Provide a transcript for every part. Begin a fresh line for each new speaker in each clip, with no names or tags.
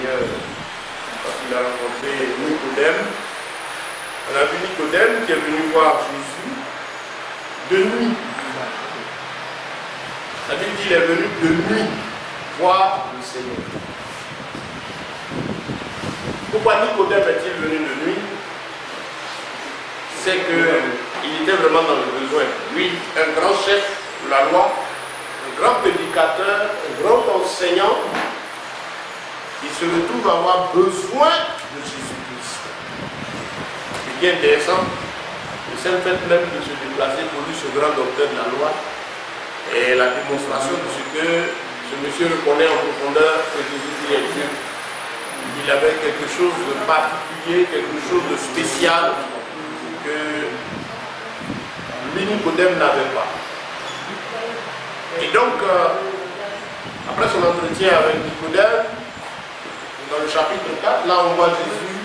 Seigneur quand il a rencontré Nicodème. On a vu Nicodème qui est venu voir Jésus de nuit. La Bible dit qu'il est venu de nuit voir le Seigneur. Pourquoi Nicodème est-il venu de nuit? C'est qu'il était vraiment dans le besoin. Lui, un grand chef de la loi, un grand prédicateur, un grand enseignant, il se retrouve à avoir besoin de Jésus-Christ. C'est bien intéressant. Le seul fait même de se déplacer pour lui, ce grand docteur de la loi, est la démonstration de ce que ce monsieur reconnaît en profondeur que Jésus est Dieu. Il avait quelque chose de particulier, quelque chose de spécial que Nicodème n'avait pas. Et donc, après son entretien avec Nicodème, dans le chapitre 4, là on voit Jésus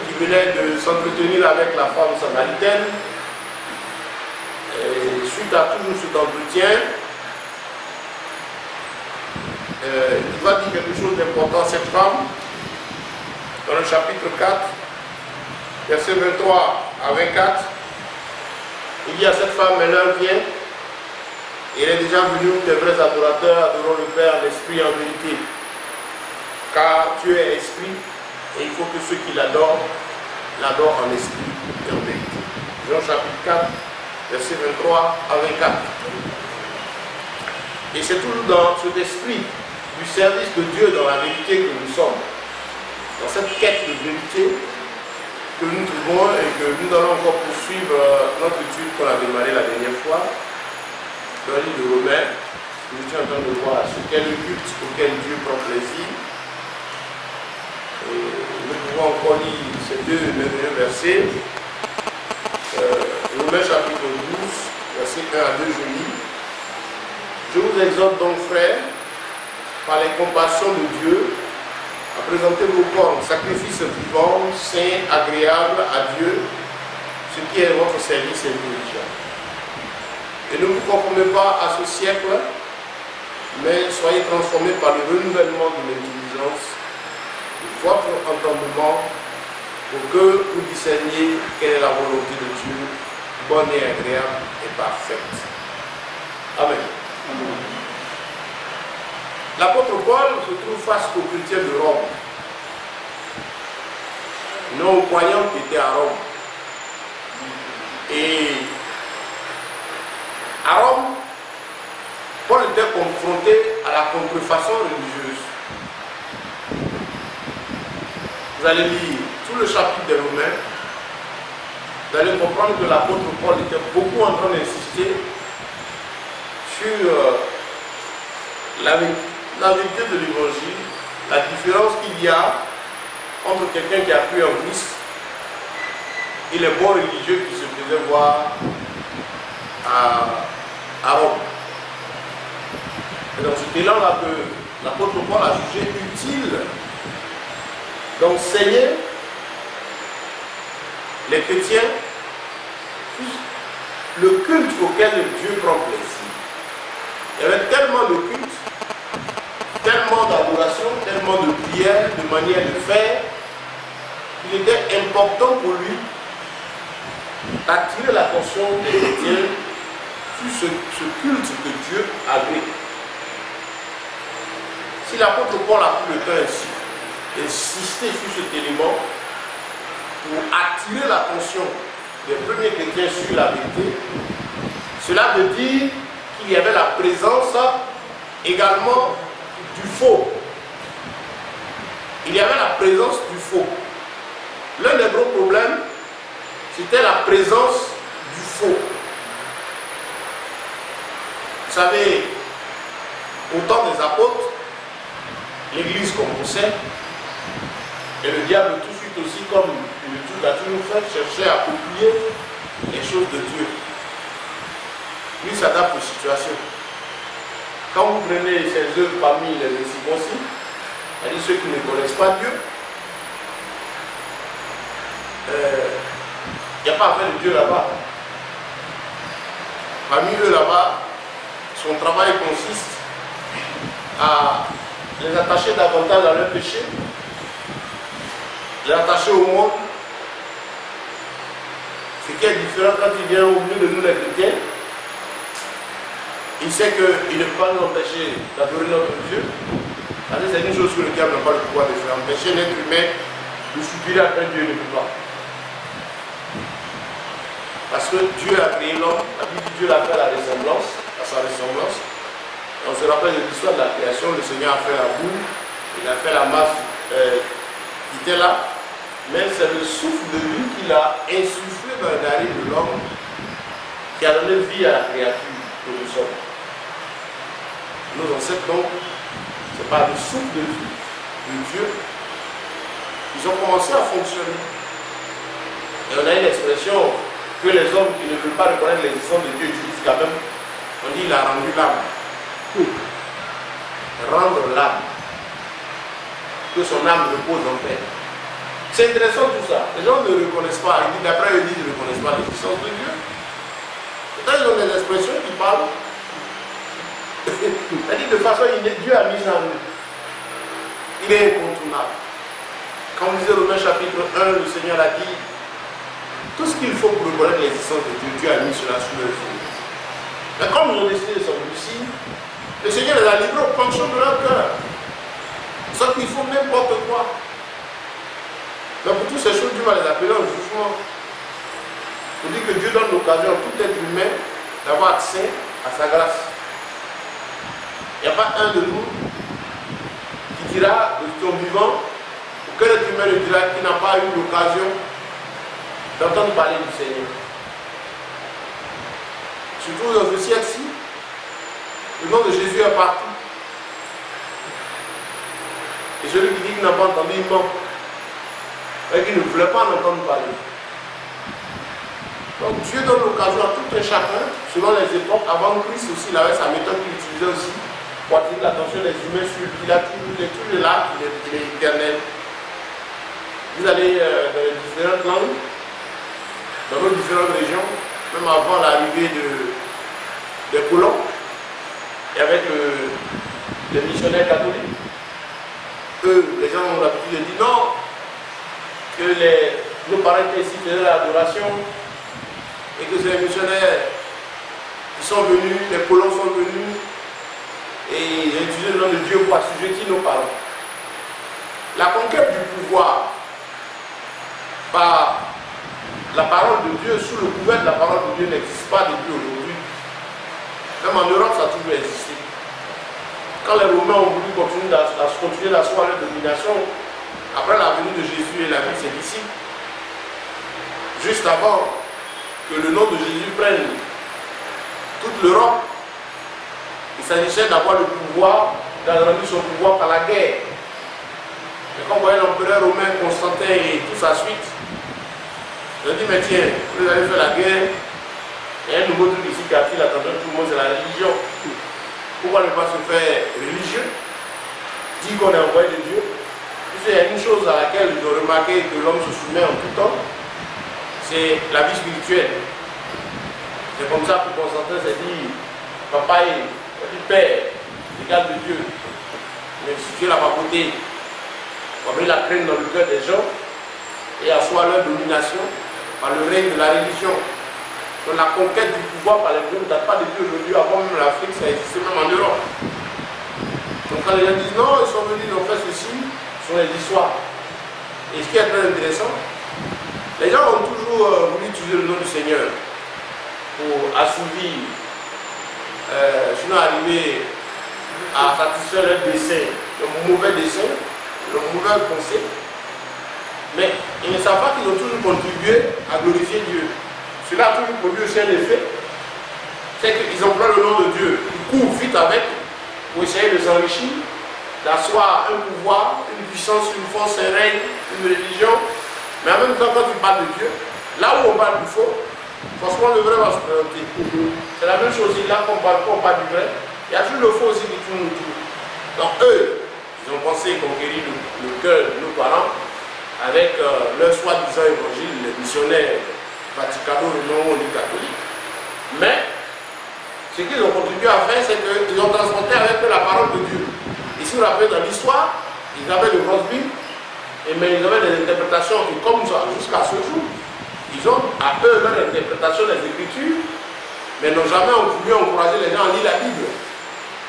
qui venait de s'entretenir avec la femme samaritaine. Et suite à toujours cet entretien, il va dire quelque chose d'important à cette femme. Dans le chapitre 4, versets 23 à 24, il dit à cette femme, mais l'heure vient, et elle est déjà venue où des vrais adorateurs adorant le Père en esprit et en vérité. Car Dieu est esprit, et il faut que ceux qui l'adorent, l'adorent en esprit et en vérité. Jean chapitre 4, versets 23 à 24. Et c'est toujours dans cet esprit du service de Dieu dans la vérité que nous sommes. Dans cette quête de vérité que nous trouvons et que nous allons encore poursuivre notre étude qu'on a démarré la dernière fois, dans le livre de Romains, nous étions en train de voir ce qu'est le culte auquel Dieu prend plaisir. Et nous pouvons encore lire ces deux merveilleux versets. Romains chapitre 12, versets 1 à 2, je lis. Je vous exhorte donc, frères, par les compassions de Dieu, à présenter vos corps en sacrifice vivant, saint, agréable à Dieu, ce qui est votre service intelligent. Et ne vous conformez pas à ce siècle, mais soyez transformés par le renouvellement de l'intelligence, de votre entendement, pour que vous discerniez quelle est la volonté de Dieu, bonne et agréable et parfaite. Amen. L'apôtre Paul se trouve face aux chrétiens de Rome, non aux croyants qui étaient à Rome. Et à Rome, Paul était confronté à la contrefaçon religieuse. Vous allez lire tout le chapitre des Romains, vous allez comprendre que l'apôtre Paul était beaucoup en train d'insister sur la vérité de l'évangile, la différence qu'il y a entre quelqu'un qui a cru en Christ et les bons religieux qui se faisaient voir à Rome. Et dans ce élan-là que l'apôtre Paul a jugé utile d'enseigner les chrétiens le culte auquel Dieu prend plaisir. Il y avait tellement de culte, tellement d'adoration, tellement de prières, de manières de faire, qu'il était important pour lui d'attirer l'attention des chrétiens sur ce culte que Dieu avait. Si l'apôtre Paul a pris le temps ainsi d'insister sur cet élément pour attirer l'attention des premiers chrétiens sur la vérité, cela veut dire qu'il y avait la présence également du faux. Il y avait la présence du faux. L'un des gros problèmes, c'était la présence du faux. Vous savez, au temps des apôtres, l'Église commençait, et le diable tout de suite aussi, comme il a toujours fait, cherchait à copier les choses de Dieu. Lui s'adapte aux situations. Quand vous prenez ces œuvres parmi les incirconcis, c'est-à-dire ceux qui ne connaissent pas Dieu, il n'y a pas affaire de Dieu là-bas. Parmi eux là-bas, son travail consiste à les attacher davantage à leur péché, les attacher au monde. Ce qui est différent quand il vient au milieu de nous les chrétiens, il sait qu'il ne peut pas nous empêcher d'adorer notre Dieu. C'est une chose que le diable n'a pas le pouvoir de faire. Empêcher l'être humain de supplier à un Dieu ne peut pas. Parce que Dieu a créé l'homme, la Bible dit Dieu l'a fait à sa ressemblance. On se rappelle de l'histoire de la création, le Seigneur a fait la boue, il a fait la masse qui était là, mais c'est le souffle de vie qu'il a insufflé dans les narines de l'homme qui a donné vie à la créature que nous sommes. Nos ancêtres, donc, c'est par le souffle de vie de Dieu, ils ont commencé à fonctionner. Et on a une expression que les hommes qui ne veulent pas reconnaître l'existence de Dieu utilisent quand même. On dit il a rendu l'âme. Rendre l'âme. Que son âme repose en paix. C'est intéressant tout ça. Les gens ne reconnaissent pas. D'après eux, ils ne reconnaissent pas l'existence de Dieu. Pourtant, ils ont des expressions qui parlent. C'est-à-dire de façon Dieu a mis en nous. Il est incontournable. Quand vous lisez Romains chapitre 1, le Seigneur a dit tout ce qu'il faut pour reconnaître l'existence de Dieu, Dieu a mis cela sous leurs yeux. Mais comme ils ont décidé de s'endurcir, le Seigneur les a livrés aux penchants de leur cœur. Sauf qu'il faut n'importe quoi. Donc pour toutes ces choses, Dieu va les appeler en jugement. Pour dire que Dieu donne l'occasion à tout être humain d'avoir accès à sa grâce. Il n'y a pas un de nous qui dira de son vivant, aucun être humain ne dira qu'il n'a pas eu l'occasion d'entendre parler du Seigneur. Surtout dans ce siècle-ci, le nom de Jésus est partout. Et celui qui dit qu'il n'a pas entendu, il ment. Et qu'il ne voulait pas en entendre parler. Donc Dieu donne l'occasion à tout un chacun, selon les époques. Avant Christ aussi, il avait sa méthode qu'il utilisait aussi pour attirer l'attention des humains sur lui. Il a tous les lacs, il est éternel. Vous allez dans les différentes langues, dans nos différentes régions, même avant l'arrivée des colons, et avec les missionnaires catholiques, eux, les gens ont l'habitude de dire non, que nos parents ici faisaient l'adoration, et que c'est les missionnaires qui sont venus, les colons sont venus, et ils ont utilisé le nom de Dieu pour assujettir nos parents. La conquête du pouvoir par la parole de Dieu, sous le couvert de la parole de Dieu, n'existe pas depuis aujourd'hui. Même en Europe, ça a toujours existé. Quand les Romains ont voulu continuer d'asseoir leur domination, après la venue de Jésus et la vie de ses disciples, juste avant que le nom de Jésus prenne toute l'Europe, il s'agissait d'avoir le pouvoir, d'agrandir son pouvoir par la guerre. Et quand on voyait l'empereur romain Constantin et toute sa suite, je dis, mais tiens, vous allez faire la guerre, il y a un nouveau truc ici qui attire l'attention de tout le monde, c'est la religion. Pourquoi ne pas se faire religieux? Dit qu'on est envoyé de Dieu. Il y a une chose à laquelle ils ont remarqué que l'homme se soumet en tout temps, c'est la vie spirituelle. C'est comme ça que Constantin s'est dit, papa et père, égal de Dieu. Mais si Dieu l'a pas voté, on va mettre la crainte dans le cœur des gens et asseoir leur domination par le règne de la religion. Donc la conquête du pouvoir par les religions ne date pas depuis aujourd'hui, avant même l'Afrique, ça existait même en Europe. Donc quand les gens disent non, ils sont venus, ils ont fait ceci, ce sont les histoires. Et ce qui est très intéressant, les gens ont toujours voulu utiliser le nom du Seigneur pour assouvir, sinon arriver à satisfaire leur dessein, le mauvais dessein, le mauvais conseil. Mais ils ne savent pas qu'ils ont toujours contribué à glorifier Dieu. Cela a toujours produit aussi un effet. C'est qu'ils emploient le nom de Dieu. Ils courent vite avec pour essayer de s'enrichir, d'asseoir un pouvoir, une puissance, une force, un règne, une religion. Mais en même temps, quand ils parlent de Dieu, là où on parle du faux, franchement, le vrai va se présenter. C'est la même chose. Là qu'on parle du vrai, il y a toujours le faux aussi qui tourne autour. Donc eux, ils ont pensé conquérir le cœur de nos parents avec leur soi-disant évangile, les missionnaires Vaticano, non, les catholiques. Mais ce qu'ils ont contribué à faire, c'est qu'ils ont transporté avec eux la parole de Dieu. Et si vous rappelle dans l'histoire, ils avaient de grosses Bibles, mais ils avaient des interprétations, et comme ça, jusqu'à ce jour, ils ont à eux leur interprétation des Écritures, mais n'ont jamais voulu encourager les gens à lire la Bible.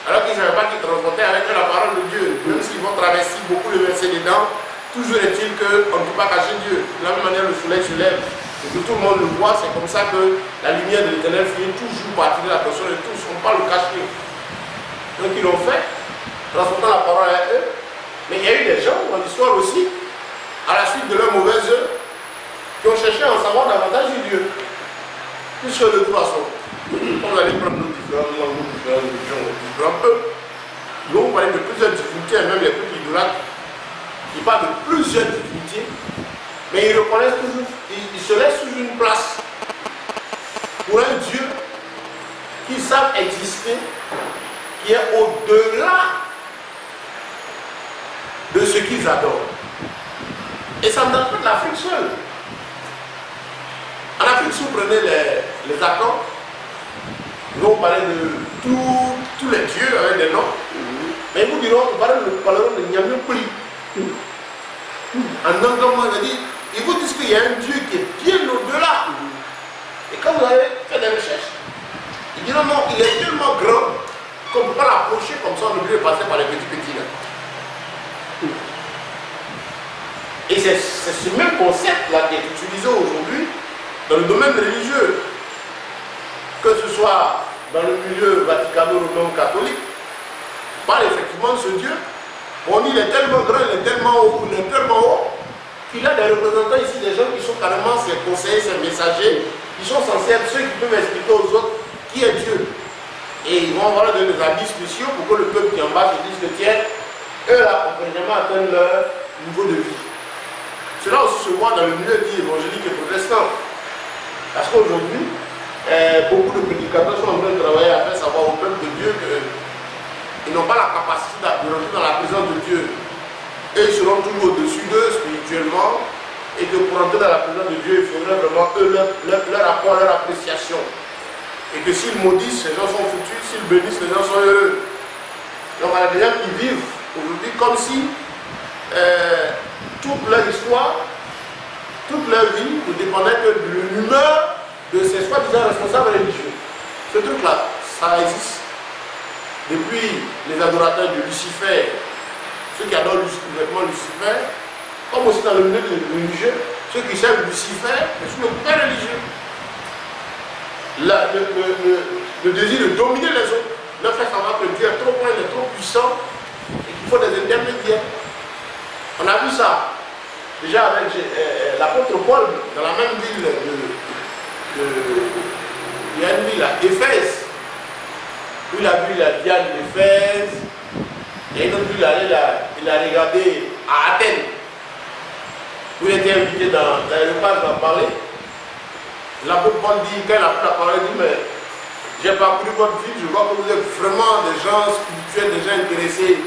Alors qu'ils ne savaient pas qu'ils transportaient avec eux la parole de Dieu. Même s'ils vont traverser beaucoup de versets dedans, toujours est-il qu'on ne peut pas cacher Dieu. De la même manière, le soleil se lève et que tout le monde le voit, c'est comme ça que la lumière de l'Éternel finit toujours par attirer l'attention de tous. On ne peut pas le cacher. Donc ils l'ont fait, transportant la parole à eux. Mais il y a eu des gens dans l'histoire aussi, à la suite de leurs mauvaises œuvres, qui ont cherché à en savoir davantage du Dieu. Puisque de toute façon, on allait prendre nos différentes langues, nos différentes religions, nos différents peuples. Ils vont parler de plusieurs divinités, et même les peuples idolâtres, qui parlent de plusieurs divinités, mais ils reconnaissent toujours, ils se laissent toujours une place pour un Dieu qu'ils savent exister, qui est au-delà de ce qu'ils adorent. Et ça ne date pas de l'Afrique seule. En Afrique, si vous prenez les accords, ils vont parler de tous les dieux avec des noms, mais ils vous diront, nous parlerons de Nyamupri. En anglais, ils vous disent qu'il y a un Dieu qui est bien au-delà. Et quand vous avez fait des recherches, ils diront non, il est tellement grand qu'on ne peut pas l'approcher comme ça, on est obligé de passer par les petits là. Et c'est ce même concept-là qui est utilisé aujourd'hui dans le domaine religieux, que ce soit dans le milieu vaticano-romain catholique, parle effectivement de ce Dieu. On dit il est tellement grand, il est tellement haut, qu'il a des représentants ici, des gens qui sont carrément ses conseillers, ses messagers, qui sont censés être ceux qui peuvent expliquer aux autres qui est Dieu. Et ils vont avoir des habits spéciaux pour que le peuple qui est en bas se dise que tiens, eux là, ont vraiment atteint leur niveau de vie. Cela aussi se voit dans le milieu dit évangélique et protestant. Parce qu'aujourd'hui, beaucoup de prédicateurs sont en train de travailler à faire savoir au peuple de Dieu qu'ils n'ont pas la capacité de rentrer dans la présence de Dieu. Et ils seront toujours au-dessus d'eux spirituellement. Et que pour entrer dans la présence de Dieu, il faudrait vraiment eux leur apport, leur appréciation. Et que s'ils maudissent, les gens sont foutus. S'ils bénissent, les gens sont heureux. Donc il y a des gens qui vivent aujourd'hui comme si toute leur histoire, toute leur vie ne dépendait que de l'humeur de ces soi-disant responsables religieux. Ce truc-là, ça existe. Depuis les adorateurs de Lucifer, ceux qui adorent vêtement Lucifer, comme aussi dans le milieu religieux, ceux qui servent Lucifer, mais sous le coupé religieux. Le désir de dominer les autres, leur faire savoir que Dieu est trop grand, il est trop puissant, et qu'il faut des intermédiaires. On a vu ça déjà avec l'apôtre Paul, dans la même ville il y a une ville à Éphèse, où il a vu la Diane d'Éphèse. Il y a une autre ville, il a regardé à Athènes, où il était invité dans le repas d'en parler. L'apôtre Paul dit, quand il a pris la parole, il dit, mais j'ai parcouru votre vie, je vois que vous êtes vraiment des gens spirituels, des gens intéressés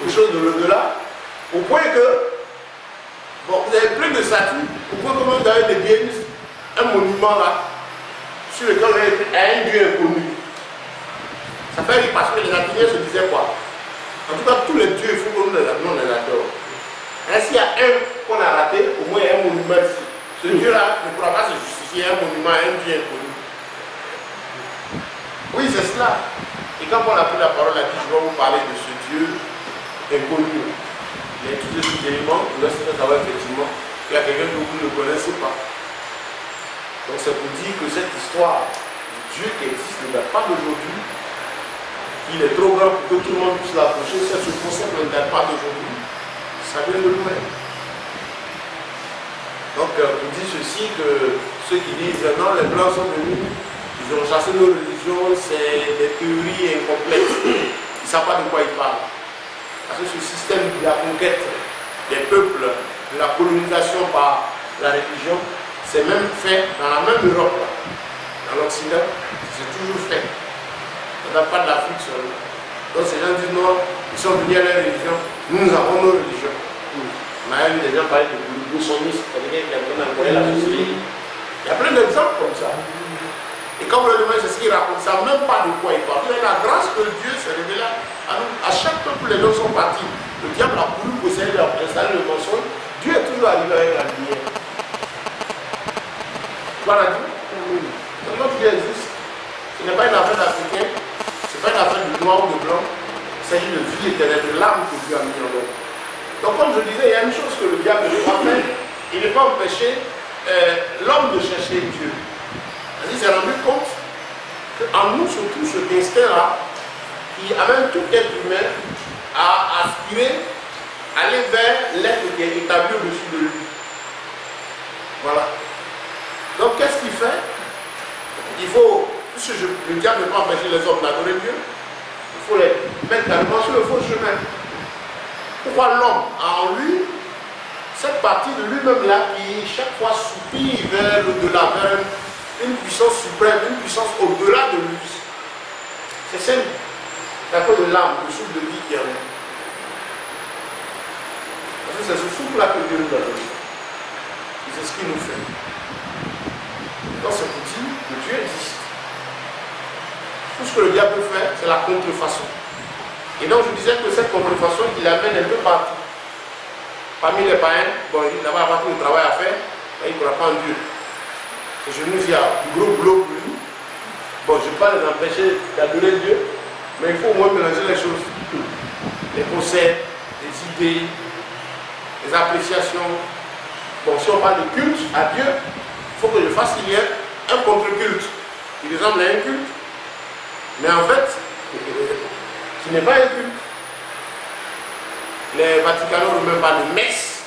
aux choses de l'au-delà, au point que, bon, vous avez plein de statues, au point que vous avez des biens, un monument là, sur lequel vous avez un Dieu inconnu. Ça fait rire parce que les Athéniens se disaient quoi? En tout cas, tous les dieux, il faut que nous les adorons. Et s'il y a un qu'on a raté, au moins il y a un monument ici. Ce Dieu-là ne pourra pas se justifier un monument à un Dieu inconnu. Oui, c'est cela. Et quand on a pris la parole, il a dit, je vais vous parler de ce Dieu inconnu. Il a étudié ces éléments, vous laissez savoir effectivement qu'il y a quelqu'un que vous ne connaissez pas. Donc c'est pour dire que cette histoire du Dieu qui existe ne date pas d'aujourd'hui. Il est trop grand pour que tout le monde puisse l'approcher. C'est ce concept ne date pas d'aujourd'hui. Ça vient de nous-mêmes. Donc on dit ceci, que ceux qui disent non, les Blancs sont venus, ils ont chassé nos religions, c'est des théories incomplètes. Ils ne savent pas de quoi ils parlent. Parce que ce système de la conquête des peuples, de la colonisation par la religion, c'est même fait dans la même Europe, dans l'Occident, c'est toujours fait. Ça ne date pas de l'Afrique seulement. Donc ces gens disent non, ils sont venus à leur religion, nous avons nos religions. On a vu des gens parler de boussonisme, c'est-à-dire qu'il y a la société. Il y a plein d'exemples comme ça. Et quand vous le demandez, c'est ce qu'il raconte, ça même pas de quoi il parle. La grâce que Dieu s'est révélée à nous. À chaque peuple, les gens sont partis. noir ou de blanc, il s'agit de vie éternelle, de l'âme que Dieu a mis en l'homme. Donc comme je disais, il y a une chose que le diable ne peut pas faire, il ne peut pas empêcher l'homme de chercher Dieu. Il s'est rendu compte qu'en nous se trouve cet instinct-là qui amène tout être humain à aspirer, aller vers l'être qui est établi au-dessus de lui. Voilà. Donc qu'est-ce qu'il fait? Il faut, puisque le diable ne peut pas empêcher les hommes d'adorer Dieu, il faut les mettre carrément sur le faux chemin. Pourquoi l'homme a en lui cette partie de lui-même là qui chaque fois soupire vers l'au-delà, vers une puissance suprême, une puissance au-delà de lui. C'est celle la cause de l'âme, le souffle de vie qui est en nous. Parce que c'est ce souffle-là que Dieu nous a donné. Et c'est ce qu'il nous fait. Donc c'est pour dire que Dieu existe. Tout ce que le diable peut faire, c'est la contrefaçon. Et donc je disais que cette contrefaçon, il l'amène un peu partout. Parmi les païens, bon, il n'a pas tout le travail à faire, mais il ne croit pas en Dieu. Et je nous dis, il y a du gros boulot pour lui. Bon, je ne vais pas les empêcher d'adorer Dieu, mais il faut au moins mélanger les choses. Les concepts, les idées, les appréciations. Bon, si on parle de culte à Dieu, il faut que je fasse qu'il y ait un contre-culte qui ressemble à un culte, mais en fait, qui n'est pas un culte. Les Vaticanaux ne même pas de messe.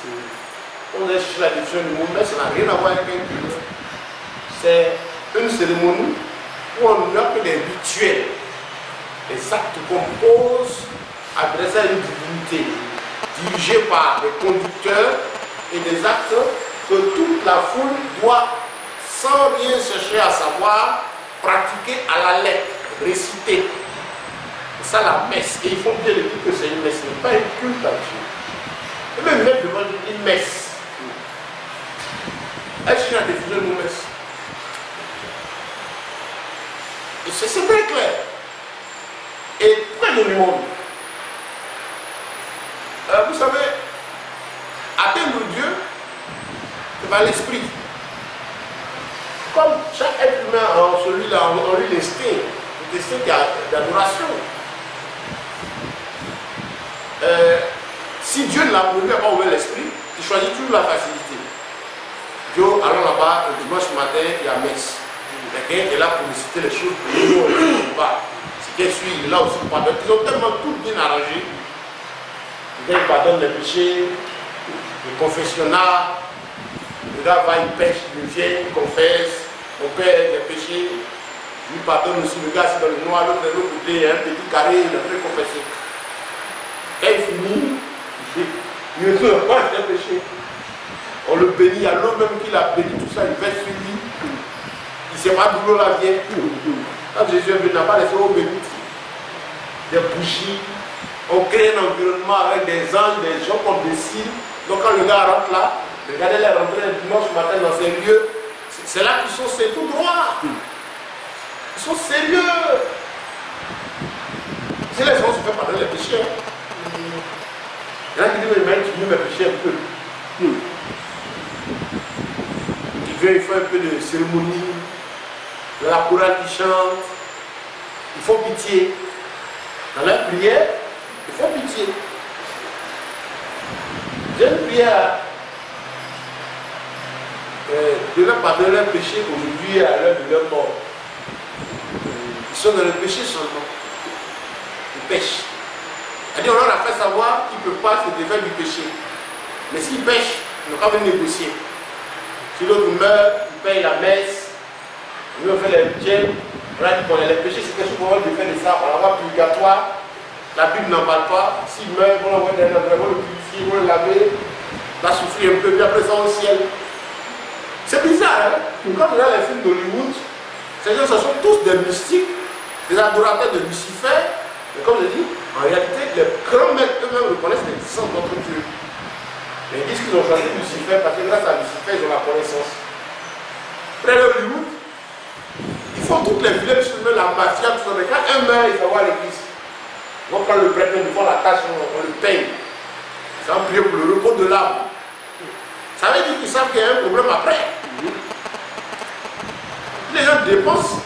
On a cherché la définition du mot messe, ça n'a rien à voir avec un culte. C'est une cérémonie où on n'a que des rituels, des actes qu'on pose adressés à une divinité, dirigés par des conducteurs et des actes que toute la foule doit, sans rien chercher à savoir, pratiquer à la lettre, réciter. C'est ça la messe. Et il faut bien le dire que c'est une messe, ce n'est pas une culte à Dieu. Et même mettre devant une messe. Est-ce qu'il y a des définition de messe? Et c'est très clair. Et près de le monde. Vous savez, atteindre Dieu, c'est par l'esprit. Comme chaque être humain en celui-là, en lui l'instinct d'adoration. Si Dieu ne l'a pas ouvert l'esprit, il choisit toujours la facilité. Dieu, allons là-bas, le dimanche matin, il y a messe. Quelqu'un est là pour nous citer les choses pour nous, on va. C'est qu'il suit, il est là aussi pour pardonner. Ils ont tellement tout bien arrangé. Il pardonne les péchés, le confessionnat, le gars va, il pêche, il vient, il confesse, mon père des péchés, lui pardonne aussi, le gars c'est dans le noir, l'autre de l'autre côté, il y a un petit carré, il a fait confesser. Quand il finit, il ne peut pas des péchés. On le bénit, il y a l'eau même qu'il a béni, tout ça, il verse sur lui. Il ne sait pas d'où l'eau là vient. Quand Jésus est venu, il n'a pas laissé l'eau bénite. Des bougies. On crée un environnement avec des anges, des gens qu'on décide. Donc quand le gars rentre là, regardez-les rentrer le dimanche matin dans ces lieux. C'est là qu'ils sont, c'est tout droit. Ils sont sérieux. Si les gens se font pardonner les péchés. Il y en a qui disent, mais tu veux mes péchés un peu. Il fait un peu de cérémonie, de la chorale qui chante. Il faut pitié. Dans la prière, il faut pitié. J'ai une prière de leur pardonner leurs péchés aujourd'hui à l'heure de leur mort. Ils sont dans le péché seulement. Ils pêchent. C'est-à-dire, on leur a fait savoir qu'ils ne peuvent pas se défaire du péché. Mais s'ils pêchent, ils n'ont qu'à venir négocier. Si l'autre meurt, il paye la messe, nous on fait les rituels, on a dit qu'on a les péchés, c'est quelque chose qu'on va faire de ça, on l'envoie purgatoire, la Bible n'en parle pas, s'il meurt, on l'envoie dans un endroit, on le purifie, on le laver, on va souffrir un peu, puis après ça au ciel. C'est bizarre, hein? Quand on a les films d'Hollywood, ces gens, ce sont tous des mystiques, des adorateurs de Lucifer, mais comme je dis, en réalité, les grands maîtres eux-mêmes reconnaissent l'existence de notre Dieu. Mais ils disent qu'ils ont choisi Lucifer parce que grâce à Lucifer, ils ont la connaissance. Près de Hollywood, ils font toutes les village, la mafia, tout ça. Mais quand un meurt, il faut voir l'église. Ils vont prendre le prêtre, ils font la tâche, on le paye. C'est un prier pour le repos de l'âme. Ça veut dire qu'ils savent qu'il y a un problème après. Les gens dépensent,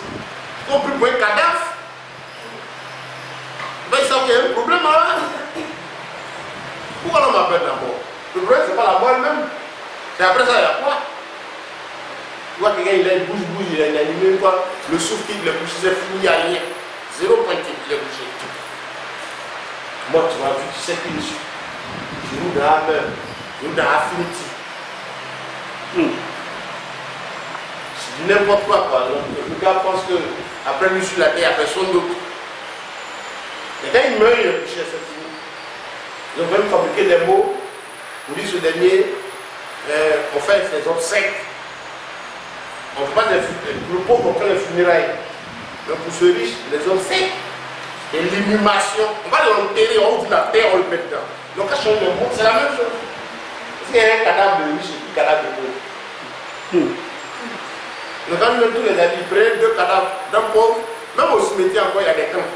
ils ont pris pour un cadavre. qu'il y a un problème là. Pourquoi on m'appelle d'abord? Le problème, c'est pas la mort elle-même. C'est après ça, il y a quoi? Tu vois, quelqu'un, il a une bouche, il a une animée, quoi. Le souffle qui le bouche, c'est fini, il n'y a rien. Zéro pointé, il est bouché. Moi, tu m'as vu, tu sais qui je suis. Je roule dans la main, je roule dans l'affinity. Je dis n'importe quoi. Le gars pense que après lui sur la terre, il n'y a personne d'autre. Mais quand il meurt, il est bouché, c'est fini. Ils ont même fabriqué des mots pour dire ce dernier, on fait des obsèques. On fait pas des funérailles. Pour le pauvre, on fait les funérailles. Donc pour ceux riches, les obsèques et l'inhumation. On va l'enterrer, on ouvre la terre, on le met dedans. Donc, quand on change de mot, c'est la même chose. Parce qu'il y a un cadavre de riche et un cadavre de pauvre. Donc, quand nous tous les amis prennent deux cadavres d'un pauvre, même au cimetière, encore, il y a des camps.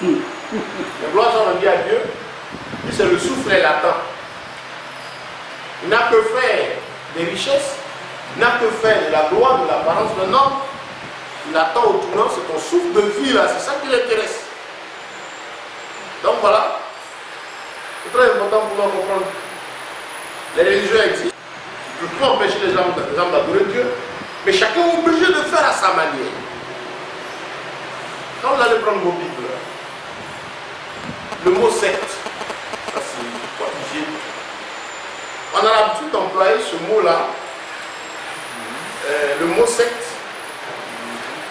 Les gloires sont rendues à Dieu. Lui, c'est le souffle et l'attend. Il n'a que faire des richesses, il n'a que faire de la gloire, de l'apparence d'un homme. Il attend au tournant, c'est ton souffle de vie là, c'est ça qui l'intéresse. Donc voilà. C'est très important pour nous comprendre. Les religieux existent. Je peux empêcher les hommes d'adorer Dieu, mais chacun est obligé de faire à sa manière. Quand vous allez prendre vos Bibles, le mot secte, ça c'est quantifié. On a l'habitude d'employer ce mot-là, le mot secte,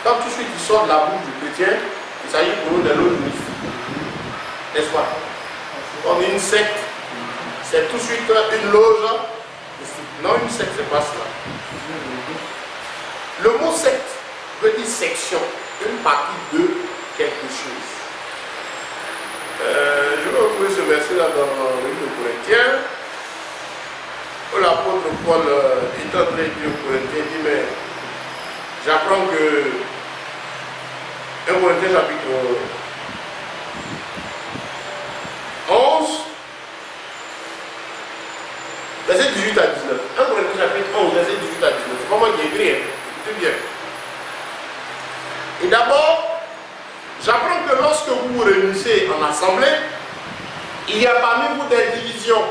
quand tout de suite il sort de la bouche du chrétien, il s'agit pour nous de loges juifs. N'est-ce pas? On est une secte, c'est tout de suite une loge. Non, une secte, c'est pas cela. Le mot secte veut dire section, une partie de quelque chose. Je vais retrouver ce verset-là dans le livre de Corinthiens, où l'apôtre Paul est en train de dire aux Corinthiens, dit, mais j'apprends que 1 Corinthiens chapitre 11, verset 18 à 19. 1 Corinthiens chapitre 11, verset 18 à 19. C'est pas moi qui ai écrit, hein. Écoutez bien. Et d'abord, j'apprends que lorsque vous vous réunissez en assemblée, il y a parmi vous des divisions.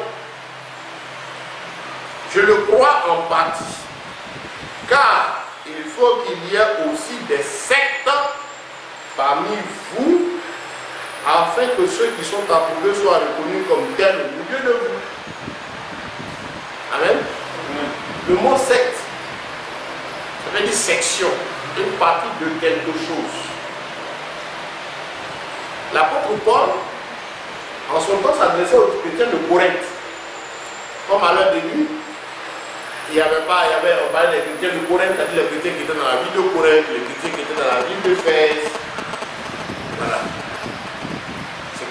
Je le crois en partie. Car il faut qu'il y ait aussi des sectes parmi vous, afin que ceux qui sont approuvés soient reconnus comme tels au milieu de vous. Amen. Le mot secte, ça veut dire section, une partie de quelque chose. L'apôtre Paul, en son temps, s'adressait aux chrétiens de Corinthe. Comme à l'heure début, on parlait des chrétiens de Corinthe, c'est-à-dire les chrétiens qui étaient dans la ville de Corinthe, les chrétiens qui étaient dans la ville d'Éphèse. Voilà.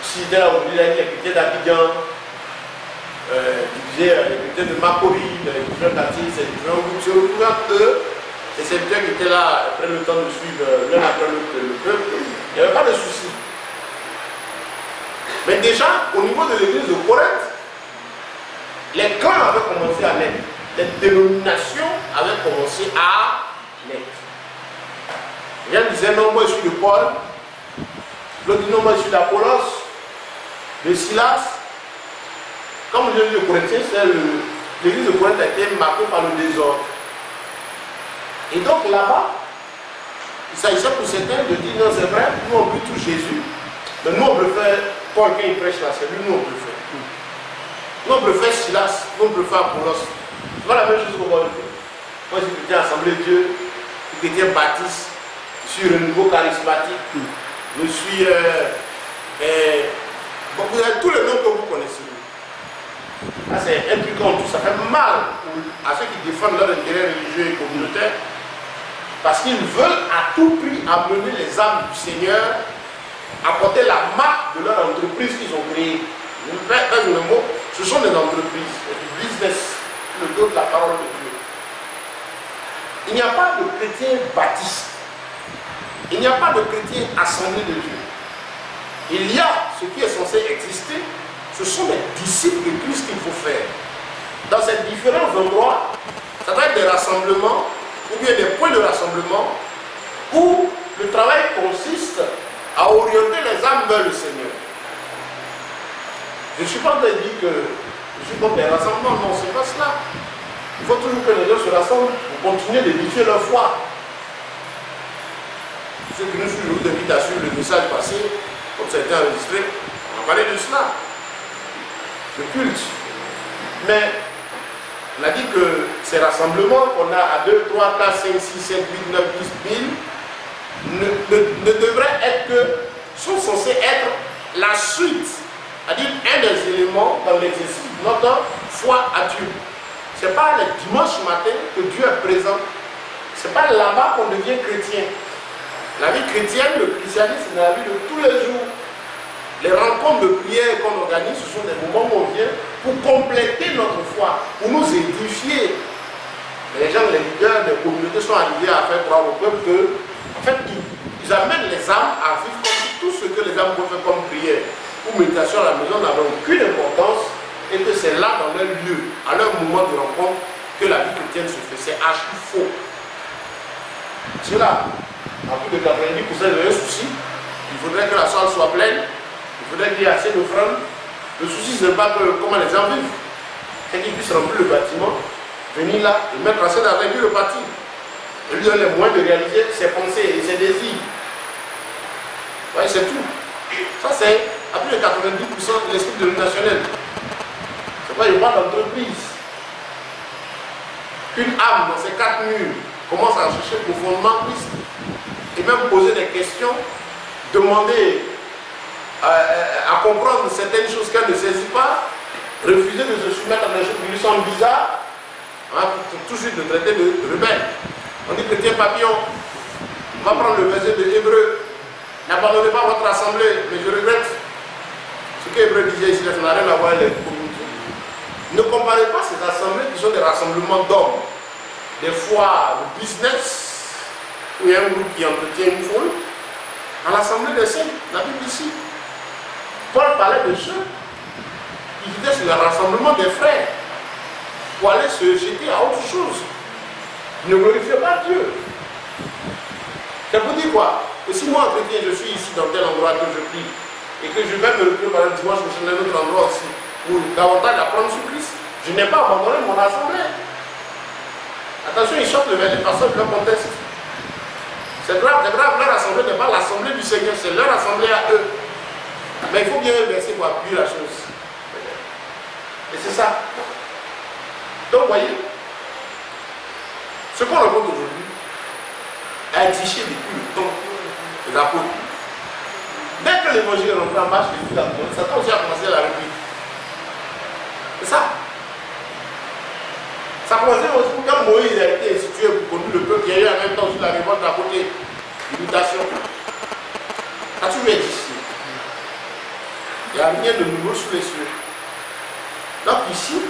Si était là aujourd'hui, il y a les chrétiens d'Abidjan, les chrétiens de Macori, les différents quartiers, ces différents groupes, se retrouvent entre eux, et ces chrétiens qui étaient là, prennent le temps de suivre l'un après l'autre le peuple, il n'y avait pas de souci. Mais déjà, au niveau de l'église de Corinthe, les clans avaient commencé à naître. Les dénominations avaient commencé à naître. Les gens disaient non, moi je suis de Paul, l'autre dit non, moi je suis d'Apollos, de Silas. Comme l'église de Corinthiens, l'église de Corinthe a été marquée par le désordre. Et donc là-bas, il s'agissait pour certains de dire non, c'est vrai, nous on prie tout Jésus, mais nous on préfère Paul quand il prêche là, c'est lui, nous on préfère. Nous on préfère Silas, nous on préfère Apollos. C'est pas la même chose qu'on va le faire. Moi je suis chrétien Assemblée de Dieu, je suis chrétien baptiste, je suis renouveau charismatique, je suis. Bon, vous avez tous les noms que vous connaissez. Là c'est impliquant, tout ça fait mal à ceux qui défendent leur intérêt religieux et communautaire, parce qu'ils veulent à tout prix amener les âmes du Seigneur, apporter la marque de leur entreprise qu'ils ont créée. Je vais faire le mot, ce sont des entreprises, du business, le dos de la parole de Dieu. Il n'y a pas de chrétien baptiste, il n'y a pas de chrétien assemblée de Dieu. Il y a ce qui est censé exister, ce sont les disciples de Christ qu'il faut faire. Dans ces différents endroits, ça doit être des rassemblements, ou bien des points de rassemblement, où le travail consiste à orienter les âmes vers le Seigneur. Je ne suis pas en train de dire que je suis contre les rassemblements, non, c'est pas cela. Il faut toujours que les gens se rassemblent pour continuer d'édifier leur foi. Ceux qui nous suivent, je vous invite à suivre le message passé, comme ça a été enregistré, on va parler de cela, le culte. Mais on a dit que ces rassemblements qu'on a à 2, 3, 4, 5, 6, 7, 8, 9, 10 000 ne devraient être que, sont censés être la suite, c'est-à-dire un des éléments dans l'exercice de notre foi à Dieu. Ce n'est pas le dimanche matin que Dieu est présent. Ce n'est pas là-bas qu'on devient chrétien. La vie chrétienne, le christianisme, c'est la vie de tous les jours. Les rencontres de prière qu'on organise, ce sont des moments où on vient pour compléter notre foi, pour nous édifier. Les gens, les leaders des communautés sont arrivés à faire croire au peuple que, en fait, ils amènent les âmes à vivre comme tout ce que les âmes peuvent faire comme prière ou méditation à la maison n'avait aucune importance et que c'est là, dans leur lieu, à leur moment de rencontre, que la vie chrétienne se fait. C'est archi faux. C'est là, en plus de 90%, vous avez un souci. Il faudrait que la salle soit pleine. Il faudrait qu'il y ait assez d'offrandes. Le souci, ce n'est pas que, comment les gens vivent. C'est qu'ils puissent remplir le bâtiment, venir là et mettre en scène avec lui le bâti. Et lui donner les moyens de réaliser ses pensées et ses désirs. Vous voyez, c'est tout. Ça, c'est à plus de 90% de l'esprit dénominationnel. C'est pas une boîte d'entreprise. Qu'une âme dans ces 4 murs commence à chercher profondément Christ et même poser des questions, demander à comprendre certaines choses qu'elle ne saisit pas, refuser de se soumettre à des choses qui lui semblent bizarres, hein, pour tout de suite le traiter de rebelle. On dit chrétien papillon. On va prendre le verset de Hébreu. N'abandonnez pas votre assemblée, mais je regrette ce qu'Hébreu disait ici, ça n'a rien à voir avec les communautés. Ne comparez pas ces assemblées qui sont des rassemblements d'hommes, des fois de business, où il y a un groupe qui entretient une foule, à l'assemblée des saints, la Bible ici. Paul parlait de ceux qui étaient sur le rassemblement des frères pour aller se jeter à autre chose. Ne glorifiez pas Dieu. Ça vous dit quoi? Et si moi, chrétien, je suis ici dans tel endroit que je prie, et que je vais me retrouver par le dimanche prochain dans un autre endroit aussi, pour davantage apprendre sur Christ, je n'ai pas abandonné mon assemblée. Attention, ils chantent le pasteur de leur contexte. C'est grave, leur assemblée n'est pas l'assemblée du Seigneur, c'est leur assemblée à eux. Mais il faut bien verser pour appuyer la chose. Et c'est ça. Donc, vous voyez, ce qu'on rencontre aujourd'hui a indiché depuis le temps des apôtres. Dès que l'évangile est rentré en marche, Satan aussi a commencé à la réplique. C'est ça. Ça commençait aussi quand Moïse a été institué pour conduire le peuple, il y a eu en même temps sur la révolte à côté, l'imitation. Ça a toujours existé. Il n'y a rien de nouveau sous les cieux. Donc ici,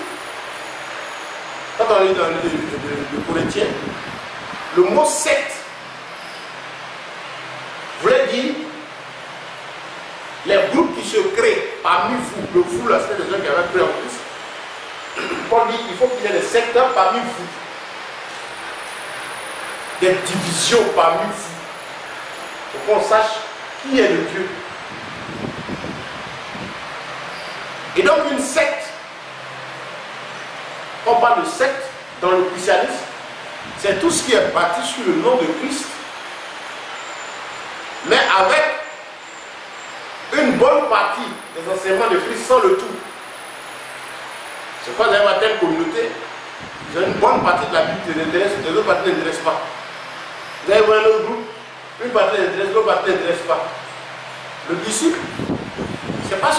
quand on est dans le Corinthiens, le mot secte voulait dire les groupes qui se créent parmi vous, le vous, la c'est des gens qui avaient cru en Christ. Paul dit qu'il faut qu'il y ait des secteurs parmi vous, des divisions parmi vous, pour qu'on sache qui est le Dieu. Et donc une secte, on parle de secte dans le christianisme, c'est tout ce qui est bâti sur le nom de Christ, mais avec une bonne partie des enseignements de Christ sans le tout. C'est pas d'ailleurs telle communauté, ils ont une bonne partie de la Bible qui les intéresse, les autres parties ne l'intéressent pas. Vous allez voir un autre groupe, une partie l'intéresse, l'autre partie ne l'intéresse pas. Le disciple, c'est pas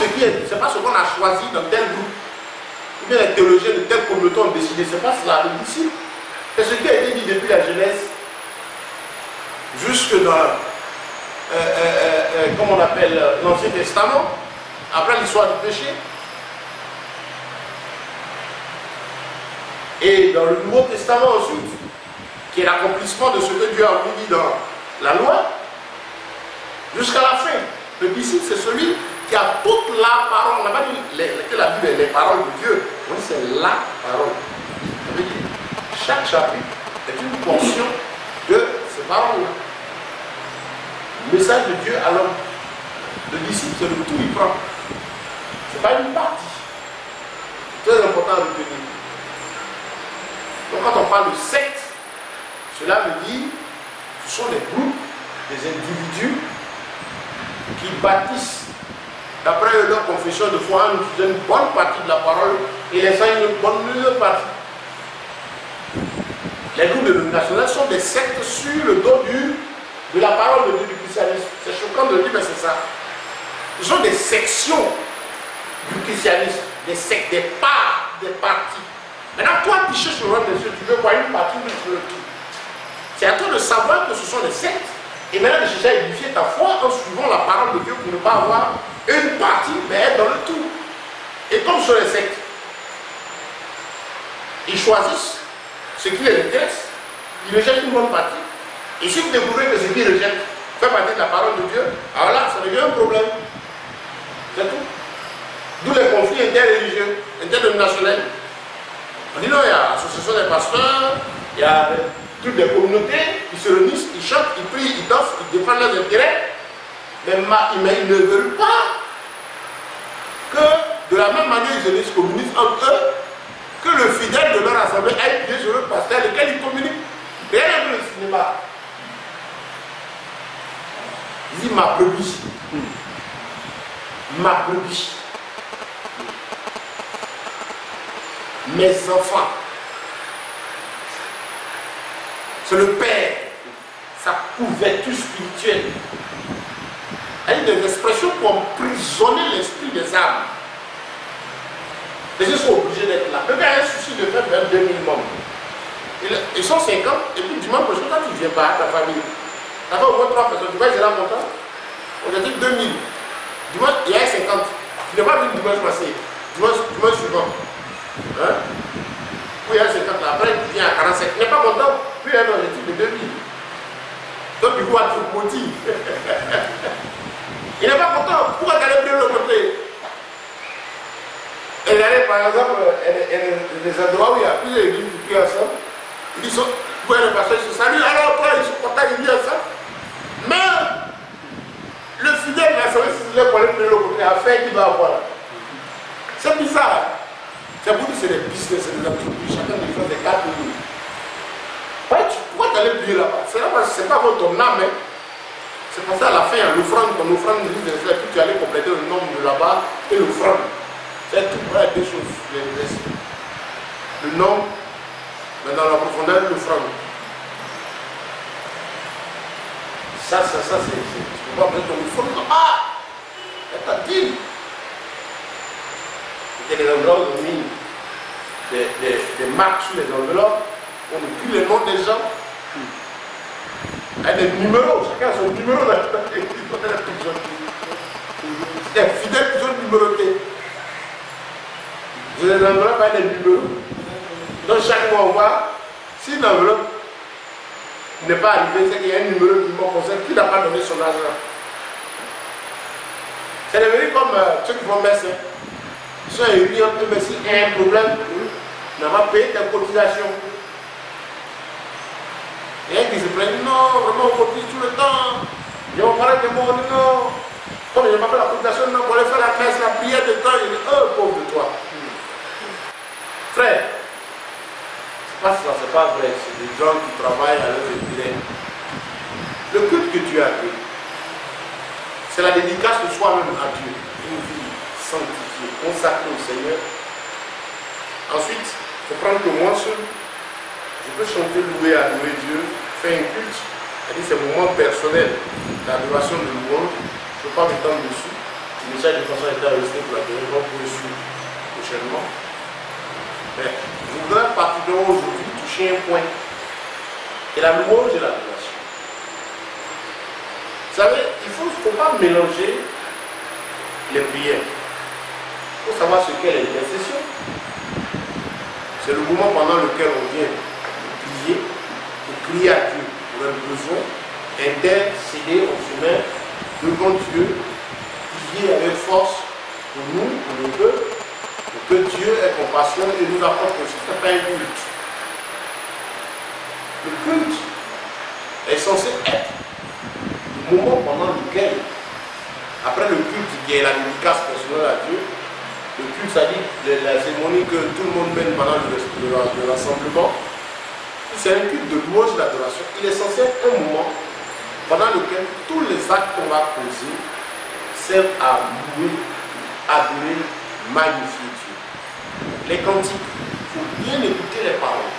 ce qu'on a choisi dans tel groupe. Ou bien les théologiens de telle communauté ont décidé, c'est pas cela. Le disciple, c'est ce qui a été dit depuis la Genèse jusque dans comme on appelle l'Ancien Testament, après l'histoire du péché. Et dans le Nouveau Testament ensuite, qui est l'accomplissement de ce que Dieu a voulu dire dans la loi, jusqu'à la fin. Le disciple, c'est celui qui a toute la parole. On n'a pas dit que la Bible est les paroles de Dieu. On dit c'est la parole. Ça veut dire chaque chapitre est une portion de ces paroles-là. Le message de Dieu à l'homme. Le disciple, c'est le tout, il prend. C'est pas une partie. Très important à retenir. Donc quand on parle de secte, cela veut dire que ce sont des groupes, des individus qui bâtissent, d'après leur confession de foi, en utilisant une bonne partie de la parole et laissant une bonne partie. Les groupes dénominationnels sont des sectes sur le dos de la parole de Dieu du christianisme. C'est choquant de le dire, mais c'est ça. Ils sont des sections du christianisme, des sectes, des parts, des parties. Maintenant, toi qui cherches le royaume des cieux, tu veux voir une partie ou tu veux tout. C'est à toi de savoir que ce sont des sectes. Et maintenant, de chercher à édifier ta foi en suivant la parole de Dieu pour ne pas avoir une partie, mais être dans le tout. Et comme sur les sectes, ils choisissent ce qui les intéresse. Ils rejettent une bonne partie. Et si vous découvrez que ce qu'ils rejettent fait partie de la parole de Dieu, alors là, ça devient un problème. C'est tout. D'où les conflits interreligieux, interdénominationnels. On dit non, il y a l'association des pasteurs, il y a toutes les communautés qui se réunissent, ils chantent, ils prient, ils dansent, ils défendent leurs intérêts. Mais ils ne veulent pas que de la même manière ils se communisent entre eux, que le fidèle de leur assemblée aille pied sur le pasteur lequel ils communiquent. Rien à voir le cinéma. Il dit ma brebis. Ma brebis. Mes enfants. C'est le Père. Sa couverture spirituelle. Il y a des expressions pour emprisonner l'esprit des âmes. Les gens sont obligés d'être là. Le gars a un souci de faire 22 000 membres. Ils sont 50, et puis dimanche prochain, quand tu ne viens pas à ta famille, tu as fait au moins 3 personnes, tu vas être là longtemps. On a dit 2000. Dimanche, il y a 50. Tu n'es pas venu dimanche passé. Dimanche suivant. Hein? Puis il y a 50 là. Après, tu viens à 47. Tu n'es pas content. Puis il y a un objectif de 2000. Donc du coup, tu te motives. Il n'est pas content. Pourquoi tu allais bien le côté? Et allait par exemple, des endroits où il y a plusieurs églises qui prient ensemble. Ils disent, vous voyez le pasteur, ils se saluent, alors après ils sont contents, ils disent ça. Mais le fidèle, là, c'est si vous voulez prier le côté, à faire qu'il va avoir. C'est bizarre. C'est pour dire que c'est des business, c'est des entreprises, chacun des fait des 4 minutes. Pourquoi tu allais prier là-bas? C'est là parce que ce n'est pas pour ton âme, hein. C'est parce qu'à la fin, il y a l'offrande, ton offrande, puis tu allais compléter le nombre de là-bas et l'offrande. C'est tout pour deux choses, le nombre, mais dans la profondeur de l'offrande. Ça, c'est. Tu ne peux pas mettre ton offrande. Ah! Elle t'a dit. C'était des endroits où on a mis des marques sur les enveloppes, on écrit les noms des gens. Il y a des numéros, chacun a son numéro là. Les fidèles qui sont numérotés. Je les enveloppes avec des numéros. Donc chaque mois on voit, si l'enveloppe n'est pas arrivée, c'est qu'il y a un numéro qui me concerne, qui n'a pas donné son argent. C'est devenu comme ceux qui vont mettre. Ils sont réunis un peu, mais s'il y a un problème, on va payer tes cotisations. Et il se plaignent, non, vraiment on cotise tout le temps. Et on parle de moi, non. Comme je n'ai pas fait la cotisation, non, pour aller faire la messe, la prière de temps, il dit, oh pauvre de toi. Frère, c'est pas ça, c'est pas vrai, c'est des gens qui travaillent à leur intérêt. Le culte que Dieu a créé, c'est la dédicace de soi-même à Dieu. Une vie sanctifiée, consacrée au Seigneur. Ensuite, il faut prendre que moi seul, je peux chanter, louer, adorer Dieu, faire un culte. C'est-à-dire c'est un moment personnel d'adoration de louange. Je ne peux pas m'étendre dessus. Le message de façon est enregistré pour la dernière fois pour le suivre prochainement. Mais je voudrais particulièrement aujourd'hui toucher un point. Et la louange et l'adoration. Vous savez, il ne faut pas mélanger les prières. Il faut savoir ce qu'est l'intercession. C'est le moment pendant lequel on vient prier, pour crier à Dieu pour un besoin, intercéder, on se met devant Dieu, prier avec force pour nous, pour le peuple, pour que Dieu ait compassion et nous apporte aussi. Ce n'est pas un culte. Le culte est censé être le moment pendant lequel, après le culte qui est la dédicace personnelle à Dieu, le culte, c'est-à-dire la cérémonie que tout le monde mène pendant le rassemblement, c'est un culte de louange et d'adoration. Il est censé être un moment pendant lequel tous les actes qu'on va poser servent à louer, adorer, magnifier Dieu. Les cantiques, il faut bien écouter les paroles.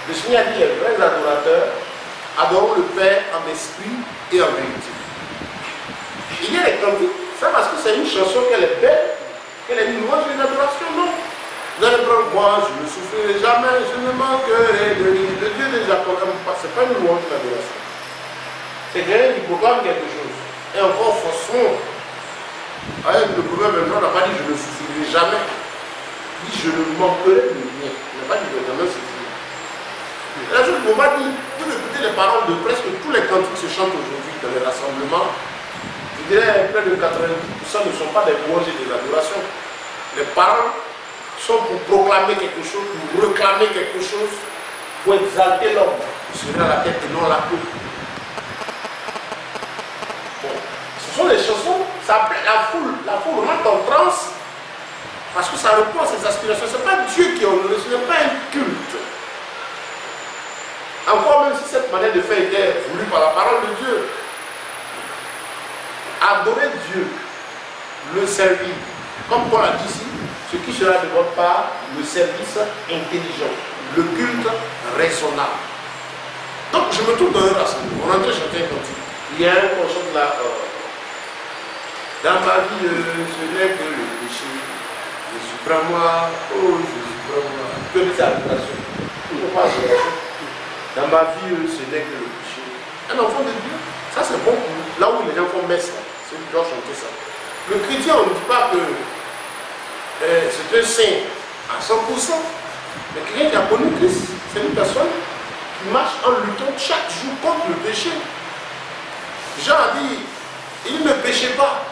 Le Seigneur dit les vrais adorateurs adorent le Père en esprit et en vérité. Il y a les cantiques, c'est parce que c'est une chanson qu'elle est belle, qu'elle est une louange et une adoration, non. Vous allez prendre, moi je ne souffrirai jamais, je ne manquerai de rien. Le Dieu de Jacob, ce n'est pas une louange et une adoration. C'est quelqu'un qui proclame quelque chose. Et encore forcément, avec le proverbe 23, on n'a pas dit je ne souffrirai jamais. Il dit je ne manquerai de rien. Il n'a pas dit que jamais c'est fini. Là, je ne peux pas dire, vous écoutez les paroles de presque tous les cantiques qui se chantent aujourd'hui dans les rassemblements. Je dirais près de 90% ne sont pas des louanges et des adorations. Les paroles sont pour proclamer quelque chose, pour réclamer quelque chose, pour exalter l'homme. Il serait à la tête et non à la queue. Bon. Ce sont des chansons, ça appelle la foule rentre en transe, parce que ça répond à ses aspirations. Ce n'est pas Dieu qui est honoré, ce n'est pas un culte. Encore même si cette manière de faire était voulue par la parole de Dieu. Adorer Dieu, le servir, comme Paul a dit ici, ce qui sera de votre part le service intelligent, le culte raisonnable. Donc je me trouve dans un rassemblement, on entend chanter un cantique. Il y a un chante là, dans ma vie, ce n'est que le péché. Jésus prends moi, oh Jésus prends moi. Que dit sa réputation? Il ne faut pas se dans ma vie, ce n'est que le péché. Un enfant de Dieu, ça c'est bon pour nous. Là où les gens font messe, c'est qu'ils doivent chanter ça. Le chrétien, on ne dit pas que c'est un saint à 100%. Mais quelqu'un qui a connu Christ, c'est une personne qui marche en luttant chaque jour contre le péché. Jean a dit, il ne péchait pas.